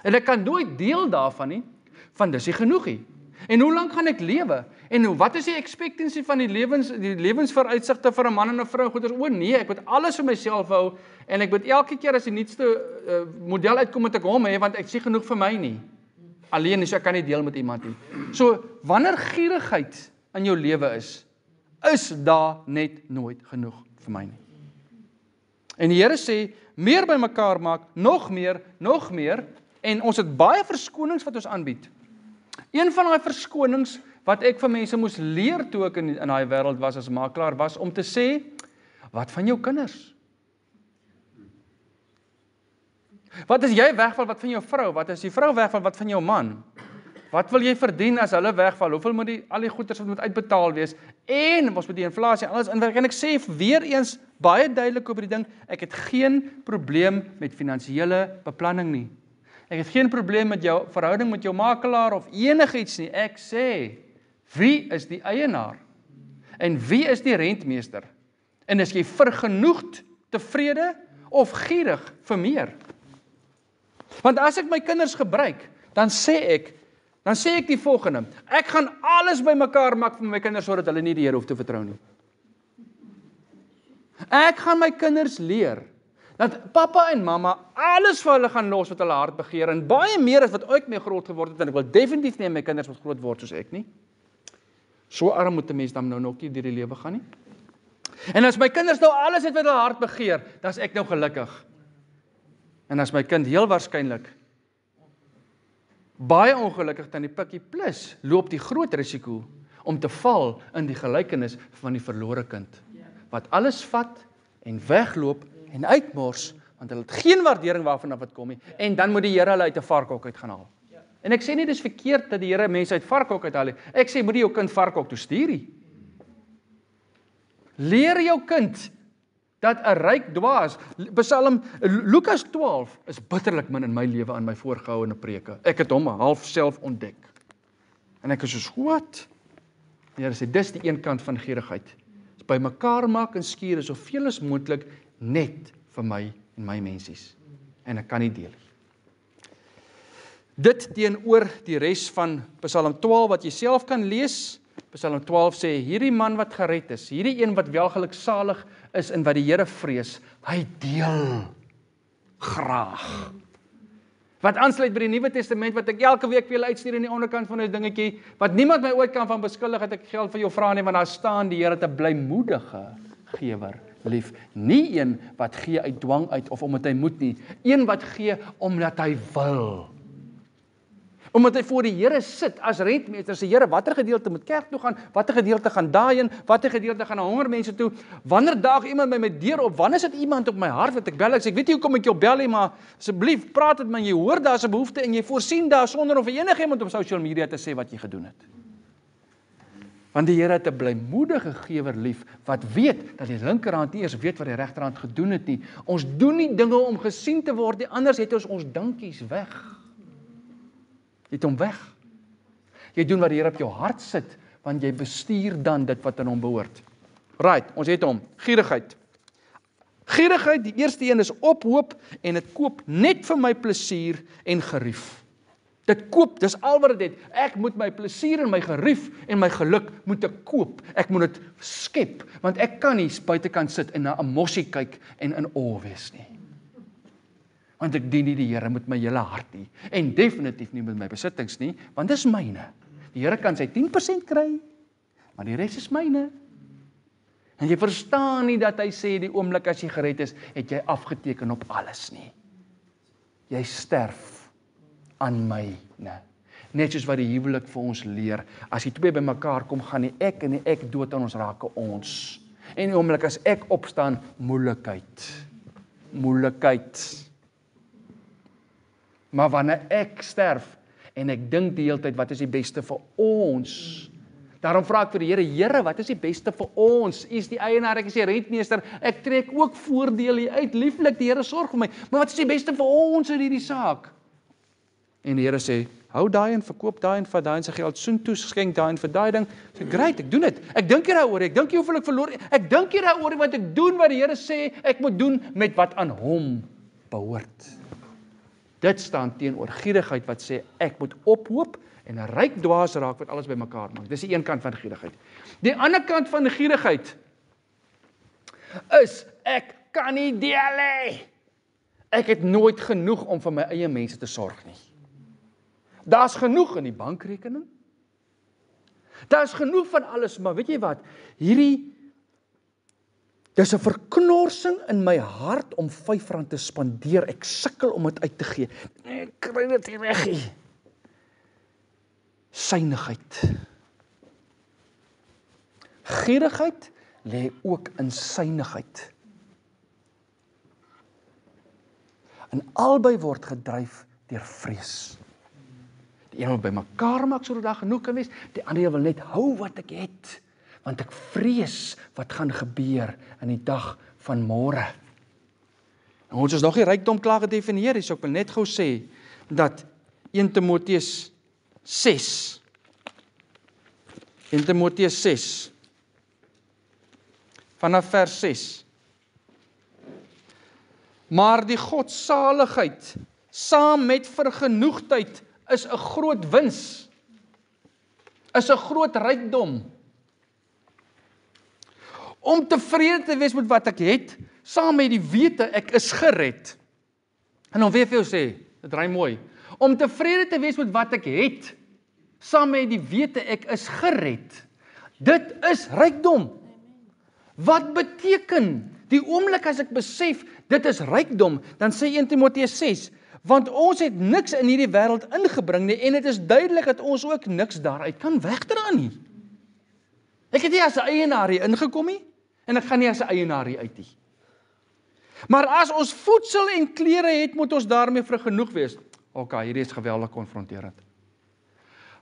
Speaker 5: En ek kan nooit deel daarvan nie, want dis nie genoeg nie. En hoe lank gaan ek lewe? En wat is die expectancy van die lewensvooruitsigte vir 'n man en 'n vrou? Goed, nee, ek moet alles vir myself hou, en ek moet elke keer as die nuutste model uitkom, moet ek hom hê, want ek sien genoeg vir my nie. Alleen is, ek kan nie deel met iemand nie. So, wanneer gierigheid in jou lewe is daar net nooit genoeg vir my nie. En die Here sê, meer bymekaar maak, nog meer, en ons het baie verskonings wat ons aanbied. Een van daai verskonings wat ek vir mense moes leer toe ek in daai wêreld was as makelaar, was om te sê, wat van jou kinders? Wat as jy wegval, wat van jou vrou? Wat as die vrou wegval, wat van jou man? Wat wil jy verdien as hulle wegval? Hoeveel moet al die goederes wat moet uitbetaal wees? En ons moet die inflasie alles inwerk. En ek sê weer eens baie duidelik oor die ding, ek het geen probleem met finansiële beplanning nie. Ek het geen probleem met jou verhouding met jou makelaar of enigiets nie. Ek sê, wie is die eienaar? En wie is die rentmeester? En is jy vergenoegd, tevrede of gierig vir meer? Want as ek my kinders gebruik, dan sê ek die volgende, ek gaan alles bymekaar maak vir my kinders, sodat hulle nie die Here hoef te vertrou nie. Ek gaan my kinders leer, dat pappa en mamma alles vir hulle gaan los wat hulle hart begeer, en baie meer as wat ooit mee groot geword het, en ek wil definitief nie my kinders wat groot word soos ek nie. So arm moet 'n mens dan nou nog nie deur die lewe gaan nie. En as my kinders nou alles het wat hulle hart begeer, dan is ek nou gelukkig. En as my kind heel waarskynlik baie ongelukkig dan die pikkie plus, loop die groot risiko om te val in die gelykenis van die verlore kind, wat alles vat en wegloop en uitmors, want hulle het geen waardering waarvan af wat kom nie, en dan moet die Here hulle uit 'n varkhok uit gaan haal. En ek sê nie dis verkeerd dat die Here mense uit varkhok uithaal nie, ek sê moet jy jou kind varkhok toe stuur nie. Leer jou kind dat 'n ryk dwaas, Lukas 12 is bitterlik min in my lewe aan my voorgehoue preke. Ek het hom half self ontdek. En ek is soos, wat? Die Here sê, dis die een kant van gierigheid. Is by mekaar maak en skuur is soveel as moontlik net vir my en my mensies. En ek kan nie deel nie. Dit teenoor die res van Psalm 12 wat jy self kan lees. Psalm 12 sê, hierdie man wat gered is, hierdie een wat welgeluksalig is en wat die Here vrees, hy deel graag. Wat aansluit by die Nuwe Testament, wat ek elke week vir julle uitstuur in die onderkant van 'n dingetjie, wat niemand my ooit kan van beskuldig dat ek geld vir jou vra nie, want daar staan die Here te blymoedige gewer lief. Nie een wat gee uit dwang uit of omdat hy moet nie, een wat gee omdat hy wil. Omdat hy voor die Here sit as rentmeester, sê Here, watter gedeelte moet kerk toe gaan, watter gedeelte gaan daarheen, watter gedeelte gaan na honger mense toe, wanneer daag iemand by my deur op, wanneer is dit iemand op my hart wat ek bel, ek weet nie hoekom ek jou bel nie, maar asseblief, praat met my, jy hoor daar's 'n behoefte en jy voorsien daar sonder om vir enigiemand op social media te sê wat jy gedoen het. Want die Here het 'n blymoedige gewer lief, wat weet dat die linkerhand nie eers weet wat die regterhand gedoen het nie. Ons doen nie dinge om gesien te word nie, anders het ons dankies weg. Jy het hom weg. Jy doen wat die Here op jou hart sit, want jy bestuur dan dit wat aan hom behoort. Right, ons het hom. Gierigheid. Gierigheid, die eerste een is ophoop en dit koop net vir my plesier en gerief. Dit koop, dis al wat dit het. Ek moet my plesier en my gerief en my geluk moet ek koop. Ek moet dit skep, want ek kan nie buitekant sit en na 'n mossie kyk en in awe wees nie. Want ek dien nie die Here met my hele hart nie, en definitief nie met my besittings nie, want dis myne. Die Here kan sy 10% kry, maar die res is myne. En jy verstaan nie dat hy sê die oomblik as jy gered is, het jy afgeteken op alles nie. Jy sterf aan myne. Net soos wat die huwelik vir ons leer, as die twee by mekaar kom, gaan die ek en die ek dood aan ons raak ons. En die oomblik as ek opstaan, moeilikheid. Maar wanneer ek sterf, en ek dink die hele tyd, wat is die beste vir ons? Daarom vra ek vir die Here, wat is die beste vir ons? U is die eienaar, ek is die rentmeester, ek trek ook voordeel hier uit, lieflik, die Here sorg vir my, maar wat is die beste vir ons in hierdie saak? En die Here sê, hou daai en verkoop daai en vat daai en sy geld soontoe, skenk daai en vir daai ding. Sê, great, ek doen dit. Ek dink hier daaroor, ek dink nie hoeveel ek verloor, ek dink hier daaroor, want ek doen wat die Here sê, ek moet doen met wat aan hom behoort. Dit staan teenoor gierigheid wat sê, ek moet ophoop en 'n ryk dwaas raak wat alles bymekaar maak. Dis die een kant van gierigheid. Die ander kant van gierigheid is, ek kan nie deel hê. Ek het nooit genoeg om vir my eie mense te sorg nie. Daar's genoeg in die bankrekening. Daar's genoeg van alles, maar weet jy wat? Dis 'n verknorsing in my hart om R5 te spandeer. Ek sukkel om dit uit te gee. Ek kry dit nie reg nie. Synigheid. Gierigheid lê ook in synigheid. En albei word gedryf deur vrees. Die een wil bymekaar maak sodat daar genoeg kan wees, die ander wil net hou wat ek het, want ek vrees wat gaan gebeur in die dag van môre. En ons is nog nie rykdom klaar gedefinieer nie, so ek wil net gou sê dat 1 Timoteus 6 vanaf vers 6. Maar die godsaligheid saam met vergenoegdheid is 'n groot wins, is 'n groot rykdom. Om tevrede te wees met wat ek het, saam met die wete ek is gered. En dan weer vir jou sê, dit ry mooi. Om tevrede te wees met wat ek het, saam met die wete ek is gered. Dit is rykdom. Wat beteken die oomblik as ek besef dit is rykdom, dan sê 1 Timoteus 6, want ons het niks in hierdie wêreld ingebring nie, en dit is duidelik dat ons ook niks daaruit kan wegdra nie. Ek het nie as 'n eienaar hier ingekom nie, en ek gaan nie as 'n eienaar hier uit nie. Maar as ons voedsel en klere het, moet ons daarmee vergenoeg wees. Hierdie is geweldig konfronterend.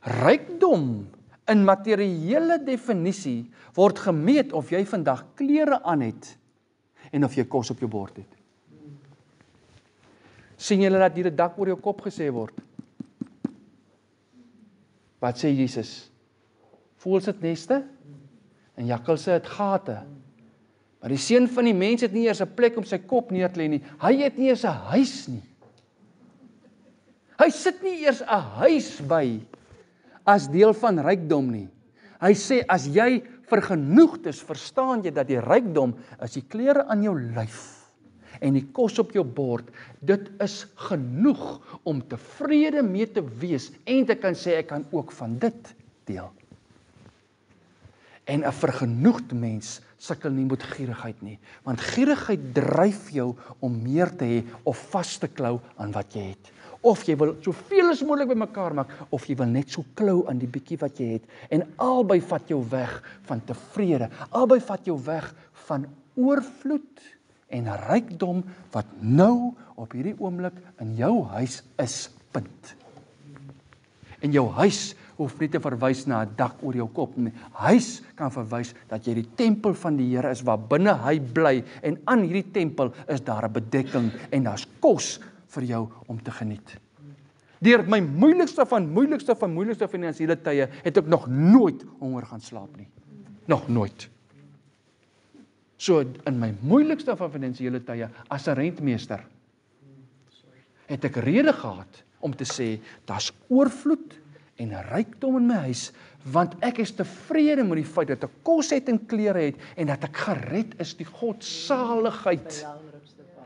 Speaker 5: Rykdom in materiële definisie word gemeet of jy vandag klere aan het en of jy kos op jou bord het. Sien julle dat hier 'n dak oor jou kop gesê word? Wat sê Jesus? Voëls het neste en jakkalse het gate. Maar die seun van die mens het nie eers 'n plek om sy kop neer te lê nie. Hy het nie eers 'n huis nie. Hy sit nie eers 'n huis by as deel van rykdom nie. Hy sê, as jy vergenoegd is, verstaan jy dat die rykdom is die klere aan jou lyf en die kos op jou bord. Dit is genoeg om tevrede mee te wees en te kan sê, ek kan ook van dit deel. En 'n vergenoegde mens sukkel nie met gierigheid nie, want gierigheid dryf jou om meer te hê of vas te klou aan wat jy het. Of jy wil soveel as moontlik bymekaar maak, of jy wil net so klou aan die bietjie wat jy het. En albei vat jou weg van tevrede, albei vat jou weg van oorvloed en rykdom wat nou op hierdie oomblik in jou huis is, punt. En jou huis hoef nie te verwys na 'n dak oor jou kop nie. Huis kan verwys dat jy die tempel van die Here is waar binne hy bly, en aan hierdie tempel is daar 'n bedekking en daar's kos vir jou om te geniet. Deur my moeilikste van finansiële tye het ek nog nooit honger gaan slaap nie. Nog nooit. So in my moeilikste van finansiële tye as 'n rentmeester het ek rede gehad om te sê, daar's oorvloed en rykdom in my huis, want ek is tevrede met die feit dat ek kos het en klere het, en dat ek gered is, die godsaligheid,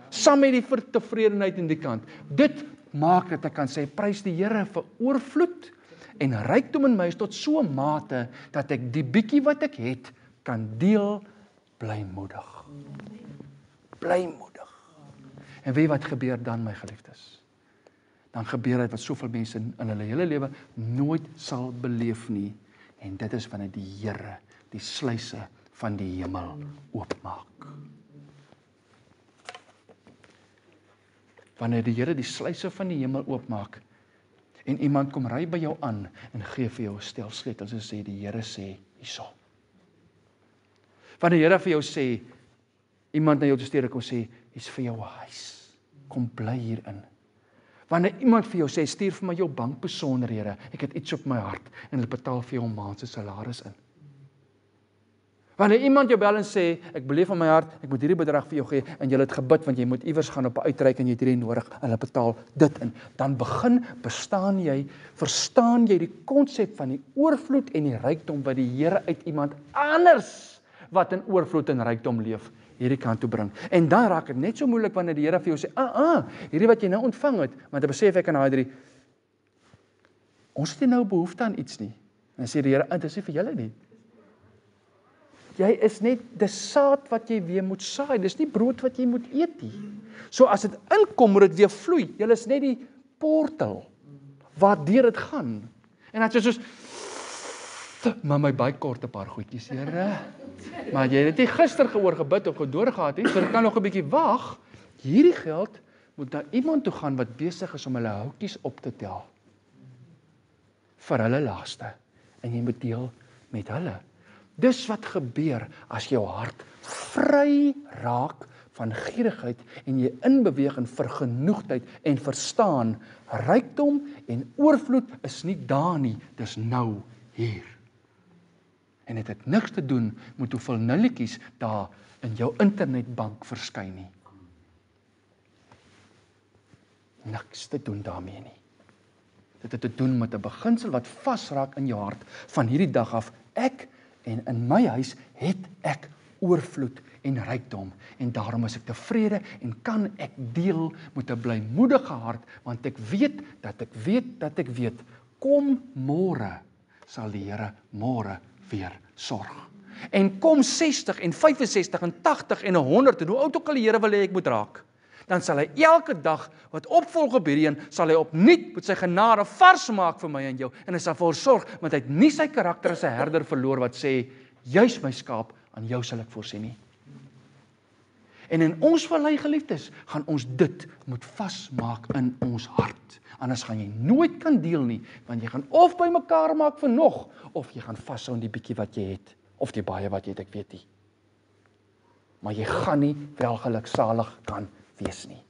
Speaker 5: saam met die tevredenheid in die kant. Dit maak dat ek kan sê, prys die Here vir oorvloed en rykdom in my huis tot so 'n mate, dat ek die bietjie wat ek het, kan deel blymoedig. Blymoedig. En weet wat gebeur dan, my geliefdes? dan gebeur dit wat soveel mense in hulle hele lewe nooit sal beleef nie. En dit is wanneer die Here die sluise van die hemel oopmaak. Wanneer die Here die sluise van die hemel oopmaak, en iemand kom ry by jou aan, en gee vir jou 'n stel sleutels, en sê, die Here sê, hierso. Wanneer die Here vir jou sê, iemand na jou te stuur kom sê, hier's vir jou 'n huis, kom bly hierin. Wanneer iemand vir jou sê, stuur vir my jou bankbesonderhede, ek het iets op my hart, en hulle betaal vir jou 'n maand se salaris in. Wanneer iemand jou bel en sê, ek beleef in my hart, ek moet hierdie bedrag vir jou gee, en jy het gebid, want jy moet iewers gaan op 'n uitreik, en jy het hierdie nodig, en hulle betaal dit in, dan verstaan jy die konsep van die oorvloed en die rykdom, wat die Here uit iemand anders, wat in oorvloed en rykdom leef, hierdie kant toe bring. En dan raak dit net so moeilik, wanneer die Here vir jou sê, hierdie wat jy nou ontvang het, want dan besef ek aan daai drie, ons het nie nou behoefte aan iets nie. En dan sê die Here, dit is nie vir julle nie. Jy is net, dis saad wat jy weer moet saai, dis nie brood wat jy moet eet nie. So as dit inkom, moet dit weer vloei. Jy is net die portal, waardeur dit gaan. En dan soos, maar my baie kort 'n paar goedjies, Here. Maar jy het nie gister gehoor gebid of gedoor gehad nie, so dit kan nog 'n bietjie wag. Hierdie geld moet na iemand toe gaan wat besig is om hulle houtjies op te tel. Vir hulle laaste. En jy moet deel met hulle. Dis wat gebeur as jou hart vry raak van gierigheid en jy inbeweeg in vergenoegdheid en verstaan, rykdom en oorvloed is nie daar nie, dis nou hier. En dit het niks te doen met hoeveel nulletjies daar in jou internetbank verskyn nie. Niks te doen daarmee nie. Dit het te doen met 'n beginsel wat vasraak in jou hart van hierdie dag af. En in my huis het ek oorvloed en rykdom, en daarom is ek tevrede en kan ek deel met 'n blymoedige hart, want ek weet, kom môre sal die Here môre weer sorg. En kom 60 en 65 en 80 en 100 en hoe oud ook al die Here wil hê ek moet raak, dan sal hy elke dag wat opvolg op hierdie een, sal hy opnuut met sy genade vars maak vir my en jou, en hy sal vir ons sorg, want hy het nie sy karakter as 'n herder verloor wat sê, juis my skaap, aan jou sal ek voorsien nie. En in ons vallei geliefdes, gaan ons dit moet vasmaak in ons hart, anders gaan jy nooit kan deel nie, want jy gaan of by mekaar maak vir nog, of jy gaan vashou in die bietjie wat jy het, of die baie wat jy het, ek weet nie. Maar jy gaan nie welgeluksalig kan wees nie.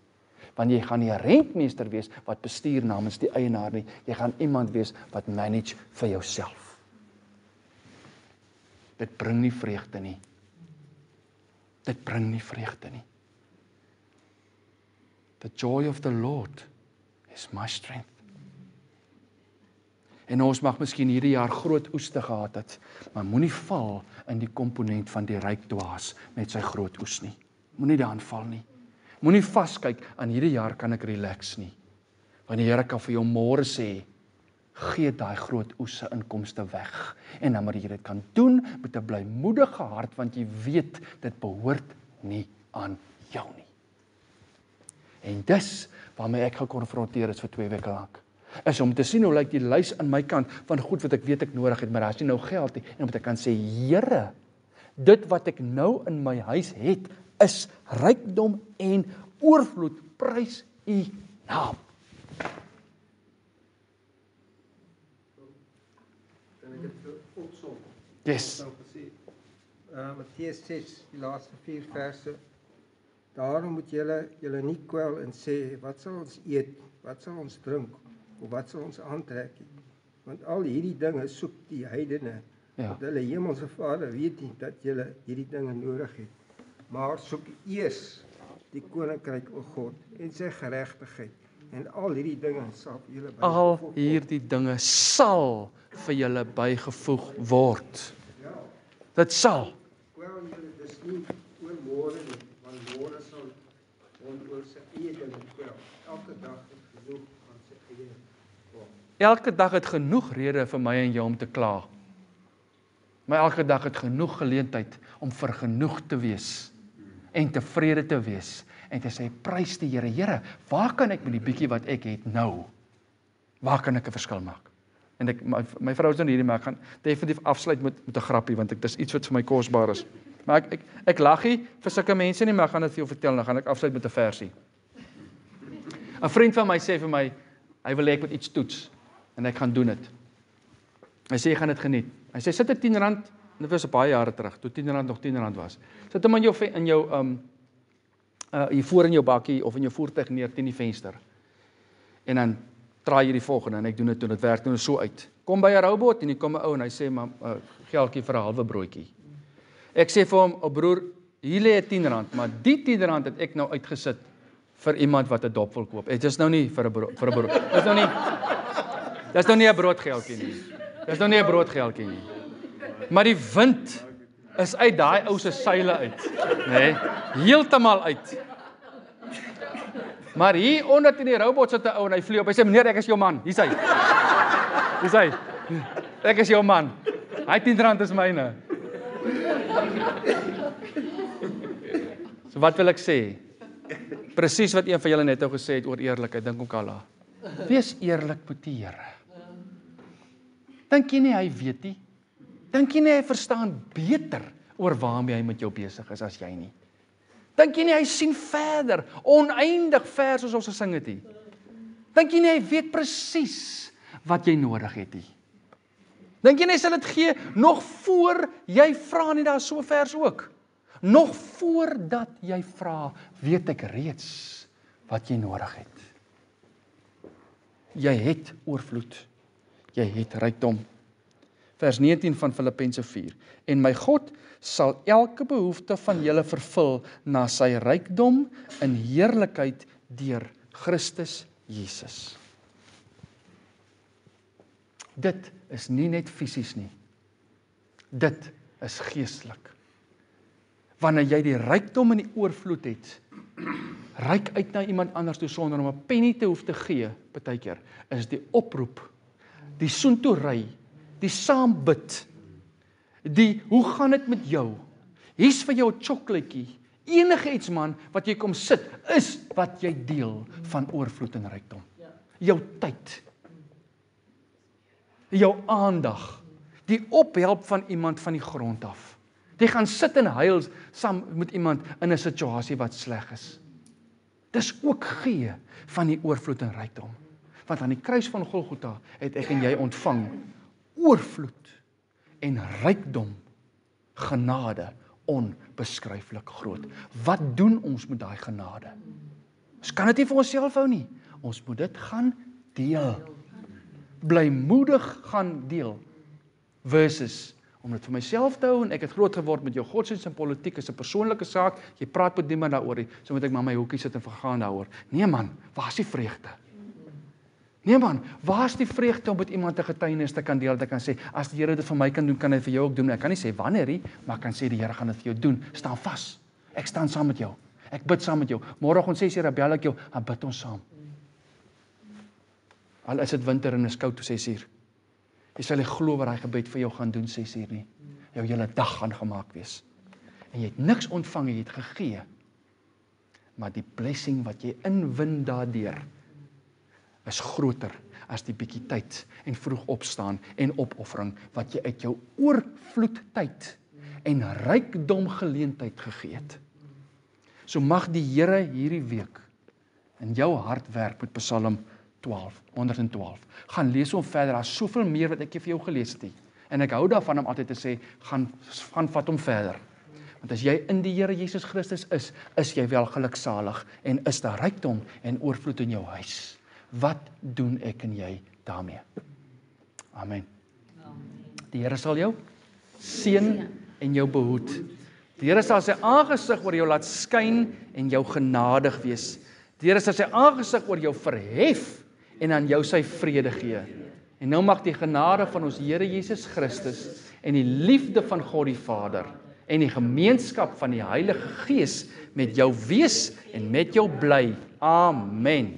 Speaker 5: Want jy gaan nie 'n rentmeester wees wat bestuur namens die eienaar nie. Jy gaan iemand wees wat manage vir jouself. Dit bring nie vreugde nie. Dit bring nie vreugde nie. The joy of the Lord is my strength. En ons mag miskien hierdie jaar groot oeste gehad het, maar moenie val in die komponent van die ryk dwaas met sy groot oes nie. Moenie daarin val nie. Moenie vaskyk aan hierdie jaar kan ek relax nie. Want die Here kan vir jou môre sê, gee daai groot oes se inkomste weg. En dan moet jy dit kan doen met 'n blymoedige hart, want jy weet dit behoort nie aan jou nie. En dis waarmee ek gekonfronteer is vir 2 weke lank. Is om te sien hoe lyk die lys aan my kant van goed wat ek weet ek nodig het, maar daar is nie nou geld nie. En om te kan sê, Here, dit wat ek nou in my huis het, is rykdom en oorvloed, prys U naam.
Speaker 6: En ek het opsom.
Speaker 5: Yes.
Speaker 6: Matteus 6, die laaste 4 verse. Daarom moet julle nie kwel en sê, wat sal ons eet, wat sal ons drink, of wat sal ons aantrek? Want al hierdie dinge soek die heidene.
Speaker 5: Ja.
Speaker 6: Want hulle hemelse Vader weet nie dat julle hierdie dinge nodig het. Maar soek eers die koninkryk van God en sy geregtigheid, en al hierdie dinge sal vir julle
Speaker 5: Al
Speaker 6: bygevoeg word.
Speaker 5: hierdie dinge sal vir julle bygevoeg word. Dit sal.
Speaker 6: Kwel julle dis nie oor môre nie, want môre sal oor sy eie dinge kwel. Elke dag het genoeg van sy eie kwel.
Speaker 5: Elke dag het genoeg rede vir my en jou om te kla. Maar elke dag het genoeg geleentheid om vergenoeg te wees en tevrede te wees en te sê, prys die Here, Here, waar kan ek met die bietjie wat ek het nou, waar kan ek 'n verskil maak? En my vrou is nou hierdie, maar ek gaan definitief afsluit met 'n grappie, want dis iets wat vir my kosbaar is. Maar ek lag nie vir sulke mense nie, maar ek gaan dit vir jou vertel, dan gaan ek afsluit met 'n versie. 'n Vriend van my sê vir my, hy wil hê ek moet iets toets, en ek gaan doen dit. Hy sê, jy gaan dit geniet. Hy sê, sit 'n R10, dit was 'n paar jare terug, toe R10 nog R10 was. Sit hom in jou hier voor in jou bakkie, of in jou voertuig neer, teen die venster. En dan draai jy die volgende, en ek doen dit toe, dit werk nou so uit. Kom by 'n robot, en hier kom 'n ou, en hy sê, maar geldjie vir 'n halwe broodjie. Ek sê vir hom, broer, hier lê R10, maar die R10 het ek nou uitgesit, vir iemand wat 'n dop wil koop. Dit is nou nie vir 'n brood. Dis nou nie 'n broodgeldjie nie. Dis nou nie 'n broodgeldjie nie. Maar die wind is uit daai ou se seile uit, nê? Heeltemal uit. Maar hier onder in die robot sit 'n ou en hy vlieg op. Hy sê, meneer, ek is jou man. Hier's hy. Hier's hy. Ek is jou man. Hy R10 is myne. So wat wil ek sê? Presies wat een van julle net nou gesê het oor eerlikheid, dink ook Allah. Wees eerlik met die Here. Dink jy nie hy weet nie? Dink jy nie hy verstaan beter oor waarmee hy met jou besig is as jy nie? Dink jy nie hy sien verder, oneindig ver soos ons gesing het nie? Dink jy nie hy weet presies wat jy nodig het nie? Dink jy nie hy sal dit gee nog voor jy vra nie, daar so vers ook? Nog voordat jy vra, weet ek reeds wat jy nodig het. Jy het oorvloed. Jy het rykdom. Vers 19 van Filippense 4. En my God sal elke behoefte van julle vervul na sy rykdom in heerlikheid deur Christus Jesus. Dit is nie net fisies nie. Dit is geestelik. Wanneer jy die rykdom en die oorvloed het, reik uit na iemand anders toe sonder om 'n penny te hoef te gee, partykeer, is die oproep, die soontoe ry, die saam bid, die hoe gaan dit met jou? Hier's vir jou 'n chocolaatjie. Enige iets man wat jy kom sit, is wat jy deel van oorvloed en rykdom. Jou tyd, jou aandag, die ophelp van iemand van die grond af. Jy gaan sit en huil saam met iemand in 'n situasie wat sleg is. Dis ook gee van die oorvloed en rykdom. Want aan die kruis van Golgotha het ek en jy ontvang oorvloed en rykdom, genade, onbeskryflik groot. Wat doen ons met daai genade? Ons kan dit nie vir onsself hou nie. Ons moet dit gaan deel. Blymoedig gaan deel. Versus om dit vir myself te hou en ek het groot geword met jou godsdienst en politiek is 'n persoonlike saak. Jy praat met niemand daaroor nie. So moet ek maar my hoekie sit en vergaan daaroor. Nee man, waar is die vreugde? Nee man, waar is die vreugde om met iemand 'n getuienis te kan deel, te kan sê, as die Here dit vir my kan doen, kan hy vir jou ook doen. Ek kan nie sê wanneer nie, maar ek kan sê die Here gaan dit vir jou doen. Staan vas. Ek staan saam met jou. Ek bid saam met jou. Môreoggend 6:00 bel ek jou, dan bid ons saam. Al is dit winter en is koud tot 6:00. Jy sal nie glo wat hy gebed vir jou gaan doen 6:00 nie. Jou hele dag gaan gemaak wees. En jy het niks ontvang, jy het gegee. Maar die blessing wat jy inwin daardeur is groter as die bietjie tyd en vroeg opstaan en opoffering wat jy uit jou oorvloed tyd en rykdom geleentheid gegee het. So mag die Here hierdie week in jou hart werk met Psalm 112. Gaan lees hom verder, daar's soveel meer wat ek vir jou gelees het. En ek hou daarvan om altyd te sê, gaan vat hom verder. Want as jy in die Here Jesus Christus is jy wel geluksalig en is daar rykdom en oorvloed in jou huis. Wat doen ek en jy daarmee? Amen. Die Here sal jou seën en jou behoed. Die Here sal sy aangesig oor jou laat skyn en jou genadig wees. Die Here sal sy aangesig oor jou verhef en aan jou sy vrede gee. En nou mag die genade van ons Here Jesus Christus en die liefde van God die Vader en die gemeenskap van die Heilige Gees met jou wees en met jou bly. Amen.